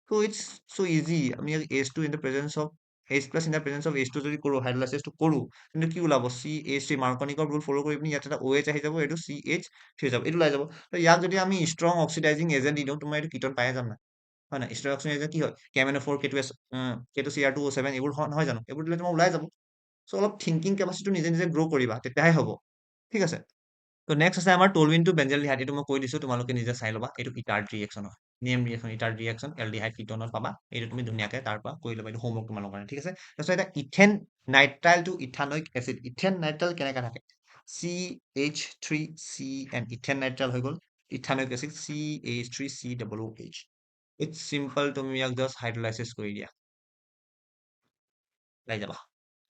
তো ইটস চ' ইজি আমি H2 in the presence of H plus in the presence of H2 যদি কৰো হাইড্ৰলাইচিছটো কৰো কিন্তু কি ওলাব CH3 মাৰ্কনিকৰ ৰুল ফলো কৰি পিনি ইয়াত এটা OH আহি যাব এইটো CH3 হৈ যাব এইটো ওলাই যাব তো ইয়াক যদি আমি ষ্ট্ৰং অক্সিডাইজিং এজেন্ট দি দিওঁ তোমাৰ এইটো কিটোন পাই যাম না হয় না ষ্ট্ৰং অক্সিডাইজিং এজেন্ট কি হয় KMNO4 K2Cr2O7 এইবোৰ নহয় জানো এইবোৰ দিলে তোমাৰ ওলাই যাব চ' অলপ থিংকিং কেপাচিটিটো নিজে নিজে গ্ৰ' কৰিবা তেতিয়াহে হ'ব ঠিক আছে তো নেক্সট আছে আমাৰ টলুইন টু বেঞ্জেলডিহাইড এইটো মই কৈ দিছো তোমালোকে নিজে চাই ল'বা এইটো ইটাৰ্ড ৰিয়েকশ্যন হয় নেম ৰিয়েকশ্যন ইটাৰ্ড ৰিয়েকশ্যন এলডিহাইড কিটনত পাবা এইটো তুমি ধুনীয়াকৈ তাৰ পৰা কৰি ল'বা এইটো হোমৱৰ্ক তোমালোকৰ কাৰণে ঠিক আছে তাৰপিছত এটা ইথেন নাইট্ৰাইল টু ইথানয়িক এচিড ইথেন নাইট্ৰাইল কেনেকৈ থাকে CH3CN ইথেন নাইট্ৰাইল হৈ গ'ল ethanoic acid CH3COOH it's simple তুমি ইয়াক জাষ্ট হাইড্ৰলাইসিস কৰি দিয়া লাই যাবা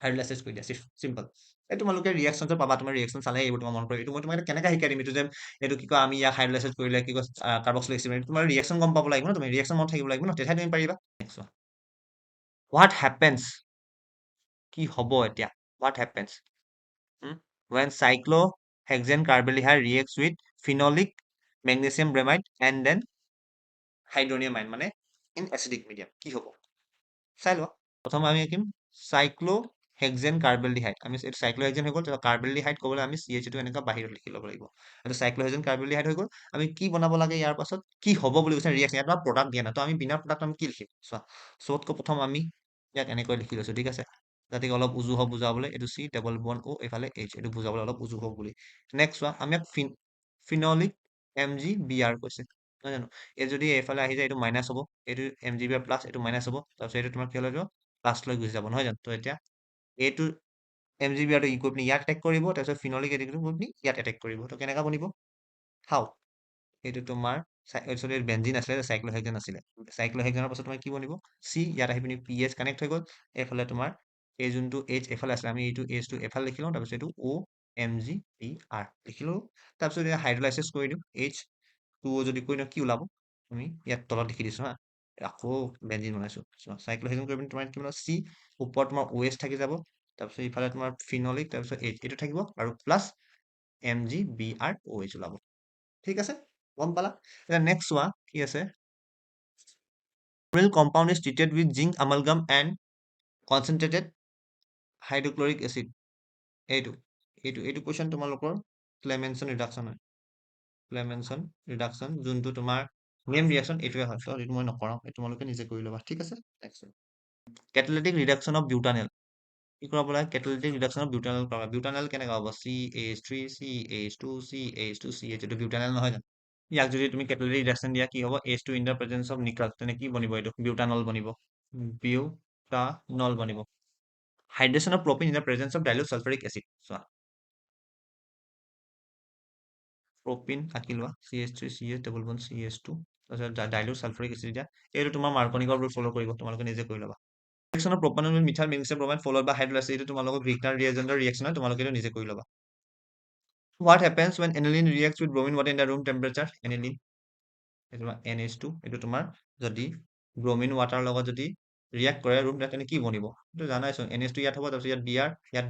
হাইড্ৰলাইসিস কৰি দিয়া চিম্পল এই তোমালোকে ৰিয়েকশনটো পাবা তোমাৰ ৰিয়েকশন চালে এইবোৰ তোমাৰ মন পৰে এইটো মই তোমাক কেনেকৈ শিকাই দিম এইটো যে এইটো কি কয় আমি ইয়াক হাইড্ৰলাইসিস কৰিলে কি কয় কাৰ্বক্সিলিক এচিড তোমাৰ ৰিয়েকশন গম পাব লাগিব ন তুমি ৰিয়েকশন মন থাকিব লাগিব ন তেতিয়াহে তুমি পাৰিবা নেক্সট হোৱাট হ্যাপেন্স কি হ'ব এতিয়া what happens when cyclohexane carbonyl reacts with phenolic magnesium bromide and then hydronium ion মানে in acidic medium কি হ'ব চাই লোৱা প্ৰথম আমি আঁকিম সাইক্লোহেক্সেন কাৰ্বলডিহাইড আমি এইটো সাইক্লোহেক্সেন হৈ গ'ল তাৰপৰা কাৰ্বলডিহাইড ক'বলৈ আমি CH টো এনেকুৱা বাহিৰত লিখি ল'ব লাগিব এইটো সাইক্লোহেক্সেন কাৰ্বলডিহাইড হৈ গ'ল আমি কি বনাব লাগে ইয়াৰ পাছত কি হ'ব বুলি কৈছে ৰিয়েকচন ইয়াত আমাৰ প্ৰডাক্ট দিয়া নাই তো আমি বিনা প্ৰডাক্ট আমি কি লিখিম চোৱা চবতকৈ প্ৰথম আমি ইয়াক এনেকৈ লিখি লৈছো ঠিক আছে যাতে অলপ উজু হওক বুজাবলৈ এইটো C ডাবল বন O এইফালে H এইটো বুজাবলৈ অলপ উজু হওক বুলি নেক্সট চোৱা আমি ইয়াক ফিনলিক MgBr কৈছে নহয় জানো এই যদি এইফালে আহি যায় এইটো মাইনাছ হ'ব এইটো MgBr প্লাছ এইটো মাইনাছ হ'ব তাৰপিছত এইটো তোমাৰ কি হৈ যাব প্লাছ লৈ গুচি যাব নহয় জানো তো এতিয়া এইটো MgBr টো ই কৰি পিনি ইয়াত এটেক কৰিব তাৰপিছত ফিনলিক এটেক কৰি পিনি ইয়াত এটেক কৰিব তো কেনেকুৱা বনিব হাউ এইটো তোমাৰ একচুৱেলি বেঞ্জিন আছিলে সাইক্লোহেক্সেন আছিলে সাইক্লোহেক্সেনৰ পাছত তোমাৰ কি বনিব C ইয়াত আহি পিনি PH কানেক্ট হৈ গ'ল এইফালে তোমাৰ এই যোনটো H এইফালে আছিলে আমি এইটো H টো এইফালে লিখি লওঁ তাৰপিছত এইটো OMgBr লিখি লওঁ তাৰপিছত এতিয়া হাইড্ৰলাইসিস কৰি দিওঁ H2O যদি কৈ দিওঁ কি ওলাব আমি ইয়াত তলত লিখি দিছো হা আকৌ বেঞ্জিন বনাইছো সাইক্লোহেক্সেন কৰি পিনি তোমাৰ কি বনাব C ওপৰত তোমাৰ OH থাকি যাব তাৰপিছত ইফালে তোমাৰ ফিনলিক তাৰপিছত H এইটো থাকিব আৰু প্লাছ MgBrOH ওলাব ঠিক আছে গম পালা এতিয়া নেক্সট চোৱা কি আছে compound is treated with zinc amalgam and concentrated hydrochloric acid এইটো এইটো এইটো কোৱেশ্চন তোমালোকৰ ক্লেমেনছন ৰিডাকশন হয় ক্লেমেনছন ৰিডাকশন যোনটো তোমাৰ মেইন ৰিয়াকশন এইটোৱে হয় সো এইটো মই নকৰাও এই তোমালোকে নিজে কৰি ল'বা ঠিক আছে next catalytic reduction of butanol কি কৰাব লাগে catalytic reduction of butanol কৰা butanol কেনেকৈ হ'ব CH3 CH2 CH2 CH এইটো butanol নহয় জানো ইয়াক যদি তুমি catalytic reduction দিয়া কি হ'ব H2 in the presence of nickel তেনে কি বনিব এইটো butanol বনিব butanol বনিব hydration of propane in the presence of dilute sulfuric acid চোৱা propane আঁকি লোৱা CH3 CH double bond CH2 তাৰপিছত dilute sulfuric acid দিয়া এইটো তোমাৰ মাৰ্কনিকৰ ৰুল ফলো কৰিব তোমালোকে নিজে কৰি ল'বা reaction of propanol with methyl magnesium bromide followed by hydrolysis এইটো তোমালোকৰ Grignard reagent reaction হয় তোমালোকে এইটো নিজে কৰি ল'বা what happens when aniline reacts with bromine water in the room temperature aniline এইটো NH2 এইটো তোমাৰ যদি ব্ৰমিন ৱাটাৰ লগত যদি ৰিয়েক্ট কৰে ৰুম তেনে কি বনিব এইটো জানাইচোন NH2 ইয়াত হ'ব তাৰপিছত ইয়াত Br ইয়াত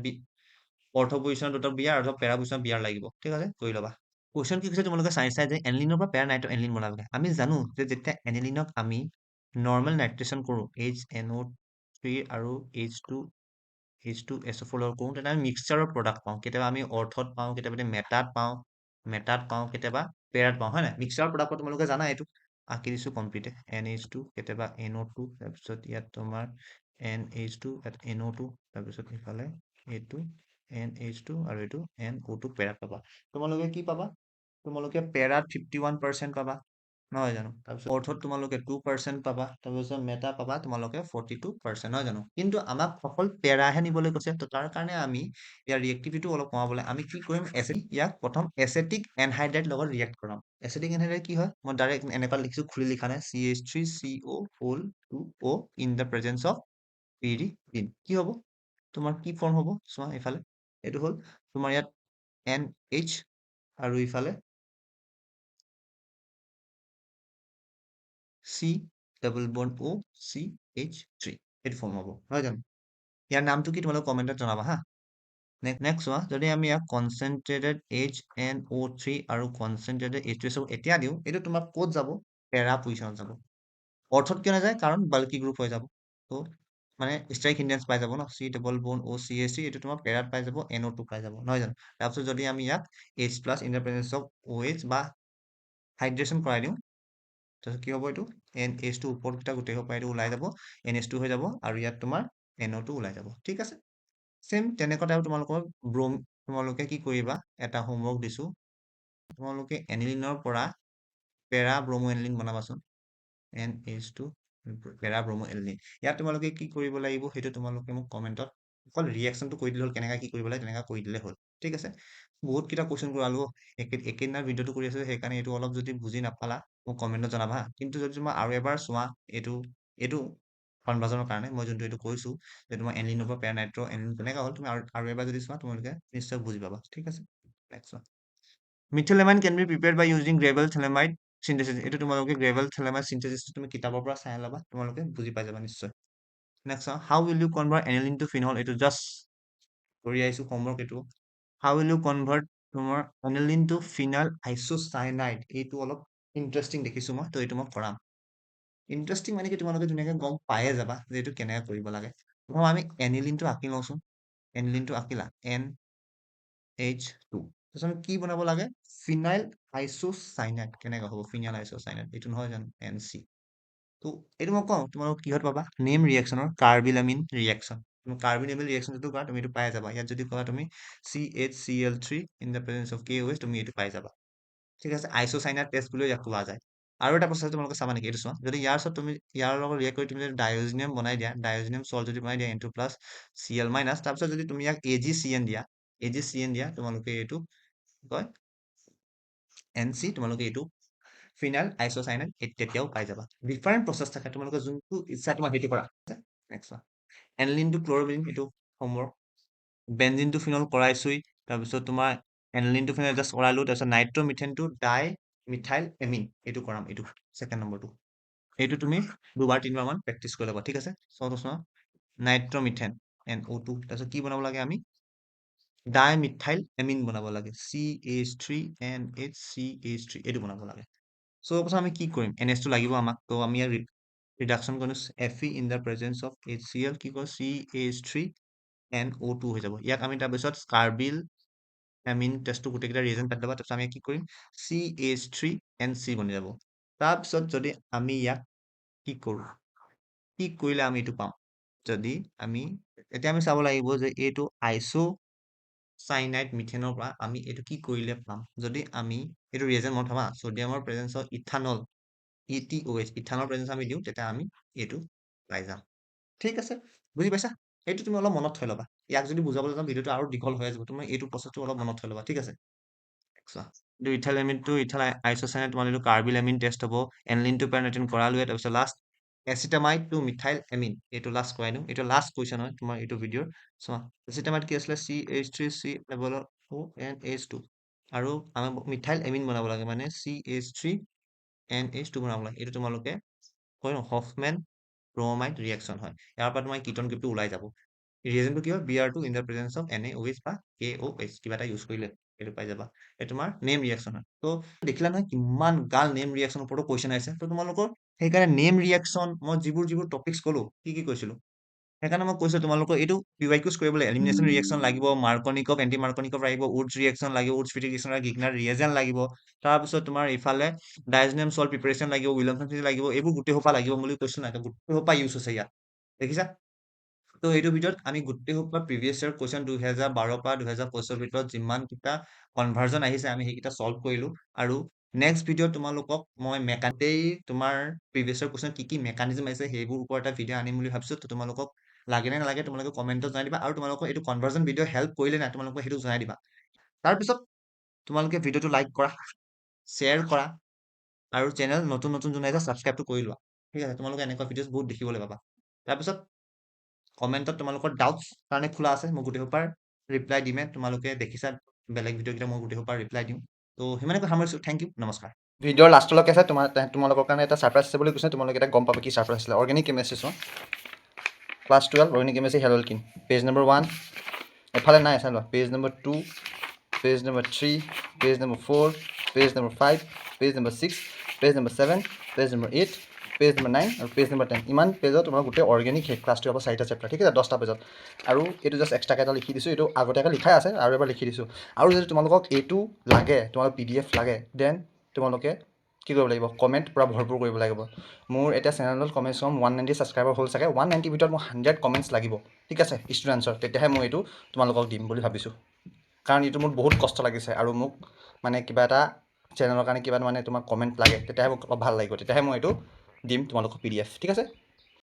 অৰ্থ পজিশ্যন দুটা Br আৰু পেৰা পজিশ্যন Br লাগিব ঠিক আছে কৰি ল'বা কুৱেশ্যন কি কৈছে তোমালোকে চাই যে এনিলিনৰ পৰা পেৰা নাইট্ৰ এনিলিন বনাব লাগে আমি জানো যে যেতিয়া এনিলিনক আমি নৰ্মেল নাইট্ৰেশ্যন কৰোঁ HNO3 আৰু H2SO4 লগত কৰোঁ তেতিয়া আমি মিক্সচাৰৰ প্ৰডাক্ট পাওঁ কেতিয়াবা আমি অৰ্থত পাওঁ কেতিয়াবা মেটাত পাওঁ কেতিয়াবা পেৰাত পাওঁ হয় নাই মিক্সচাৰৰ প্ৰডাক্ট তোমালোকে জানা এইটো আঁকি দিছো কমপ্লিটে NH2 কেতিয়াবা NO2 তাৰপিছত ইয়াত তোমাৰ NH2 ইয়াত NO2 তাৰপিছত ইফালে এইটো NH2 আৰু এইটো NO2 পেৰাত পাবা তোমালোকে কি পাবা তোমালোকে পেৰাত 51% পাবা নহয় জানো তাৰপিছত অৰ্থত তোমালোকে 2% পাবা তাৰপিছত মেটা পাবা তোমালোকে 42% নহয় জানো কিন্তু আমাক অকল পেৰাহে নিবলৈ কৈছে তো তাৰ কাৰণে আমি ইয়াৰ ৰিয়েক্টিভিটিটো অলপ কমাবলৈ আমি কি কৰিম ইয়াক প্ৰথম এসেটিক এনহাইড্ৰাইড লগত ৰিয়েক্ট কৰাম এসেটিক এনহাইড্ৰাইড কি হয় মই ডাইৰেক্ট এনেকুৱা লিখিছো খুলি লিখা নাই CH3CO2O in the presence of pyridine কি হ'ব তোমাৰ কি ফৰ্ম হ'ব চোৱা এইফালে এইটো হ'ল তোমাৰ ইয়াত NH আৰু ইফালে C double bond O CH3 এইটো ফৰ্ম হ'ব নহয় জানো ইয়াৰ নামটো কি তোমালোকে কমেণ্টত জনাবা হা নেক্সট চোৱা যদি আমি ইয়াক কনচেনট্ৰেটেড HNO3 আৰু কনচেনট্ৰেটেড H2SO এতিয়া দিওঁ এইটো তোমাৰ ক'ত যাব পেৰা পজিশ্যনত যাব অৰ্থত কিয় নাযায় কাৰণ বাল্কি গ্ৰুপ হৈ যাব তো মানে ষ্টাইক ইণ্ডেক্স পাই যাব ন C double bond O CH3 এইটো তোমাৰ পেৰাত পাই যাব NO2 পাই যাব নহয় জানো তাৰপিছত যদি আমি ইয়াক H plus in the presence of OH বা হাইড্ৰেশ্যন কৰাই দিওঁ তাৰপিছত কি হ'ব এইটো NH2 ওপৰতকেইটা গোটেই সোপা এইটো ওলাই যাব NH2 হৈ যাব আৰু ইয়াত তোমাৰ NO2 ওলাই যাব ঠিক আছে সেম তেনেকুৱা টাইপ তোমালোকে কি কৰিবা এটা হোমৱৰ্ক দিছো তোমালোকে এনিলিনৰ পৰা পেৰা ব্ৰমো এনিলিন বনাবাচোন NH2 পেৰা ব্ৰমো এনিলিন ইয়াত তোমালোকে কি কৰিব লাগিব সেইটো তোমালোকে মোক কমেণ্টত অকল ৰিয়েকশ্যনটো কৰি দিলে হ'ল কেনেকৈ কি কৰিব লাগে তেনেকৈ কৰি দিলে হ'ল ঠিক আছে বহুতকেইটা কুৱেশ্যন কৰালো একেদিনাৰ ভিডিঅ'টো কৰি আছো সেইকাৰণে এইটো অলপ যদি বুজি নাপালা মোক কমেণ্টত জনাবা কিন্তু যদি মই আৰু এবাৰ চোৱা এইটো কনভাৰ্জনৰ কাৰণে মই যোনটো এইটো কৈছো যে তোমাৰ এনলিনৰ পৰা পেৰানাইট্ৰ এনলিন তেনেকুৱা হ'ল তুমি আৰু এবাৰ যদি চোৱা তোমালোকে নিশ্চয় বুজি পাবা ঠিক আছে নেক্সট চোৱা methylamine can be prepared by using Gabriel phthalimide synthesis এইটো তোমালোকে গ্ৰেভেল থেলামাইড চিন্থেচিছটো তুমি কিতাপৰ পৰা চাই ল'বা তোমালোকে বুজি পাই যাবা নিশ্চয় next how will you convert aniline to phenol এইটো জাষ্ট কৰি আহিছো হোমৱৰ্ক এইটো হাউ উইল ইউ কনভাৰ্ট তোমাৰ এনিলিন টু ফিনাইল আইচোচাইনাইড এইটো অলপ ইণ্টাৰেষ্টিং দেখিছো মই তো এইটো মই কৰাম ইণ্টাৰেষ্টিং মানে কি তোমালোকে ধুনীয়াকৈ গম পায়ে যাবা যে এইটো কেনেকৈ কৰিব লাগে প্ৰথম আমি এনিলিনটো আঁকি লওঁচোন এনিলিনটো আঁকিলা NH2 তাৰপিছত আমি কি বনাব লাগে ফিনাইল আইচোচাইনাইড কেনেকৈ হ'ব ফিনাইল আইচোচাইনাইড এইটো নহয় জানো NC তো এইটো মই কওঁ তোমালোক কিহত পাবা নেম ৰিয়েকশ্যনৰ কাৰ্বিলামিন ৰিয়েকশ্যন তুমি কাৰ্বিলামিন ৰিয়েকশ্যনটো কৰা তুমি এইটো পাই যাবা ইয়াত যদি কোৱা তুমি CHCl3 in the presence of KOH তুমি এইটো পাই যাবা ঠিক আছে আইচোচাইনাইড টেষ্ট বুলিও ইয়াক কোৱা যায় আৰু এটা প্ৰচেছ তোমালোকে চাবা নেকি এইটো চোৱা যদি ইয়াৰ ওচৰত তুমি ইয়াৰ লগত ৰিয়েক্ট কৰি তুমি যদি ডাইঅজিনিয়াম বনাই দিয়া ডাইঅজিনিয়াম সল্ট যদি বনাই দিয়া N2 প্লাছ Cl মাইনাছ তাৰপিছত যদি তুমি ইয়াক AgCN দিয়া তোমালোকে এইটো কি কয় NC তোমালোকে এইটো ফিনাইল আইচোচাইনাইড তেতিয়াও পাই যাবা ডিফাৰেণ্ট প্ৰচেছ থাকে তোমালোকে যোনটো ইচ্ছা তোমাৰ সেইটো কৰা নেক্সট এনলিনটো ক্ল'ৰবিন এইটো হোমৱৰ্ক বেনজিনটো ফিনল কৰাইছোই তাৰপিছত তোমাৰ এনলিনটো ফিনল জাষ্ট কৰালো তাৰপিছত নাইট্ৰমিথেনটো ডাই মিথাইল এমিন এইটো কৰাম এইটো ছেকেণ্ড নম্বৰটো এইটো তুমি দুবাৰ তিনিবাৰ মান প্ৰেক্টিচ কৰি ল'বা ঠিক আছে চোৱা নাইট্ৰমিথেন NO2 তাৰপিছত কি বনাব লাগে আমি ডাই মিথাইল এমিন বনাব লাগে CH3NHCH3 এইটো বনাব লাগে চ' পাছত আমি কি কৰিম NH টো লাগিব আমাক তো আমি ইয়াৰ ৰিডাকশ্যন কৰিম Fe in the presence of HCl কি কয় CH3NO2 হৈ যাব ইয়াক আমি তাৰপিছত কাৰ্বিল এমিন টেষ্টটো গোটেইকেইটা ৰিয়েজেণ্ট পাতি ল'বা তাৰপিছত আমি কি কৰিম CH3NC বনি যাব তাৰপিছত যদি আমি ইয়াক কি কৰোঁ কি কৰিলে আমি এইটো পাম যদি আমি এতিয়া আমি চাব লাগিব যে এইটো আইচোচাইনাইড মিথেনৰ পৰা আমি এইটো কি কৰিলে পাম যদি আমি এইটো ৰিয়েজেণ্ট মনত থবা ছ'ডিয়ামৰ প্ৰেজেন্সত ইথানল ETOH ইথানৰ প্ৰেজেন্স আমি দিওঁ তেতিয়া আমি এইটো পাই যাম ঠিক আছে বুজি পাইছা এইটো তুমি অলপ মনত থৈ ল'বা ইয়াক যদি বুজাবলৈ যাম ভিডিঅ'টো আৰু দীঘল হৈ যাব তুমি এইটো প্ৰচেছটো অলপ মনত থৈ ল'বা ঠিক আছে চোৱা এইটো ইথাইল এমিনটো ইথাইল আইচোচাইনাইড তোমাৰ এইটো কাৰ্বিল এমিন টেষ্ট হ'ব এনলিনটো পেৰানাইটিন কৰালোৱে তাৰপিছত লাষ্ট এচিটামাইড টু মিথাইল এমিন এইটো লাষ্ট কৰাই দিওঁ এইটো লাষ্ট কুৱেশ্যন হয় তোমাৰ এইটো ভিডিঅ'ৰ চোৱা এচিটামাইড কি আছিলে CH3C লেভেলৰ ONH2 আৰু আমাক মিথাইল এমিন বনাব লাগে মানে CH3NH2 বনাব লাগে এইটো তোমালোকে হয় ন হফমেন ব্ৰমাইড ৰিয়েকশ্যন হয় ইয়াৰ পৰা তোমাৰ কিটন গ্ৰুপটো ওলাই যাব ৰিয়েজেণ্টটো কি হয় Br2 in the presence of NaOH বা KOH কিবা এটা ইউজ কৰিলে এইটো পাই যাবা এই তোমাৰ নেম ৰিয়েকশ্যন হয় তো দেখিলা নহয় কিমান গাল নেম ৰিয়েকশ্যনৰ ওপৰতো কুৱেশ্যন আহিছে তো তোমালোকৰ সেইকাৰণে নেম ৰিয়েকশ্যন মই যিবোৰ টপিক্স ক'লো কি কৈছিলো সেইকাৰণে মই কৈছো তোমালোকৰ এইটো PYQs কৰিবলৈ এলিমিনেশ্যন ৰিয়েকশ্যন লাগিব মাৰ্কনিকভ এণ্টি মাৰ্কনিকভ লাগিব উডছ ৰিয়েকশ্যন লাগিব উডছ ফিটিকেশ্যন গিগনাৰ ৰিয়েজেণ্ট লাগিব তাৰপিছত তোমাৰ ইফালে ডাইজনিয়াম সল্ট প্ৰিপাৰেশ্যন লাগিব উইলমছন লাগিব এইবোৰ গোটেই সোপা লাগিব বুলি কৈছো নাই গোটেই সোপা ইউজ হৈছে ইয়াত দেখিছা তো এইটো ভিডিঅ'ত আমি গোটেই সোপা প্ৰিভিয়াছ ইয়াৰ কুৱেশ্যন 2012 পৰা 2025 ভিতৰত যিমানকেইটা কনভাৰ্জন আহিছে আমি সেইকেইটা চল্ভ কৰিলো আৰু নেক্সট ভিডিঅ'ত তোমালোকক মই মেকানিকেই তোমাৰ প্ৰিভিয়াছ ইয়াৰ কুৱেশ্যন কি মেকানিজম আহিছে সেইবোৰ ওপৰত এটা ভিডিঅ' আনিম বুলি ভাবিছো তো তোমালোকক লাগে নে নালাগে তোমালোকে কমেণ্টত জনাই দিবা আৰু তোমালোকক এইটো কনভাৰ্জন ভিডিঅ' হেল্প কৰিলে নাই তোমালোকে সেইটো জনাই দিবা তাৰপিছত তোমালোকে ভিডিঅ'টো লাইক কৰা শ্বেয়াৰ কৰা আৰু চেনেল নতুন যোন আহিছে ছাবস্ক্ৰাইবটো কৰি লোৱা ঠিক আছে তোমালোকে এনেকুৱা ভিডিঅ'ছ বহুত দেখিবলৈ পাবা তাৰপিছত কমেণ্টত তোমালোকৰ ডাউটছ কাৰণে খোলা আছে মই গোটেই সোপাৰ ৰিপ্লাই দিমে তোমালোকে দেখিছা বেলেগ ভিডিঅ'কেইটা মই গোটেই সোপাৰ ৰিপ্লাই দিম তো সিমানে কথা সামৰিছোঁ থেংক ইউ নমস্কাৰ ভিডিঅ'ৰ লাষ্টলৈকে আছে তোমালোকৰ কাৰণে এটা ছাৰপ্ৰাইজ আছে বুলি কৈছে তোমালোকে এটা গম পাবা কি ছাৰপ্ৰাইজ আছিলে অৰ্গেনিক কেমেষ্ট্ৰি চোৱা ক্লাছ 12 অৰ্গেনিক কেমেষ্ট্ৰি হেৰলকিন পেজ নম্বৰ 1 এফালে নাই চাই লোৱা page number 2 page number 3 page number 4 page number 5 page number 6 page number 7 page number 8 page number 9 আৰু পেজ নম্বৰ 10 ইমান পেজত তোমাৰ গোটেই অৰ্গেনিক শেষ ক্লাছটো হ'ব 4টা চেপ্টাৰ ঠিক আছে 10টা পেজত আৰু এইটো জাষ্ট এক্সট্ৰাকৈ এটা লিখি দিছোঁ এইটো আগতীয়াকৈ লিখাই আছে আৰু এবাৰ লিখি দিছোঁ আৰু যদি তোমালোকক এইটো লাগে তোমালোক PDF লাগে দেন তোমালোকে কি কৰিব লাগিব কমেণ্ট পূৰা ভৰপূৰ কৰিব লাগিব মোৰ এতিয়া চেনেলত কমেণ্টছ কম 190 ছাবস্ক্ৰাইবাৰ হ'ল চাগে 190 ভিতৰত মোক 100 কমেণ্টছ লাগিব ঠিক আছে ষ্টুডেণ্টছৰ তেতিয়াহে মই এইটো তোমালোকক দিম বুলি ভাবিছোঁ কাৰণ এইটো মোৰ বহুত কষ্ট লাগিছে আৰু মোক মানে কিবা এটা চেনেলৰ কাৰণে কিবা মানে তোমাক কমেণ্ট লাগে তেতিয়াহে মোক অলপ ভাল লাগিব তেতিয়াহে মই এইটো দিম তোমালোকক PDF ঠিক আছে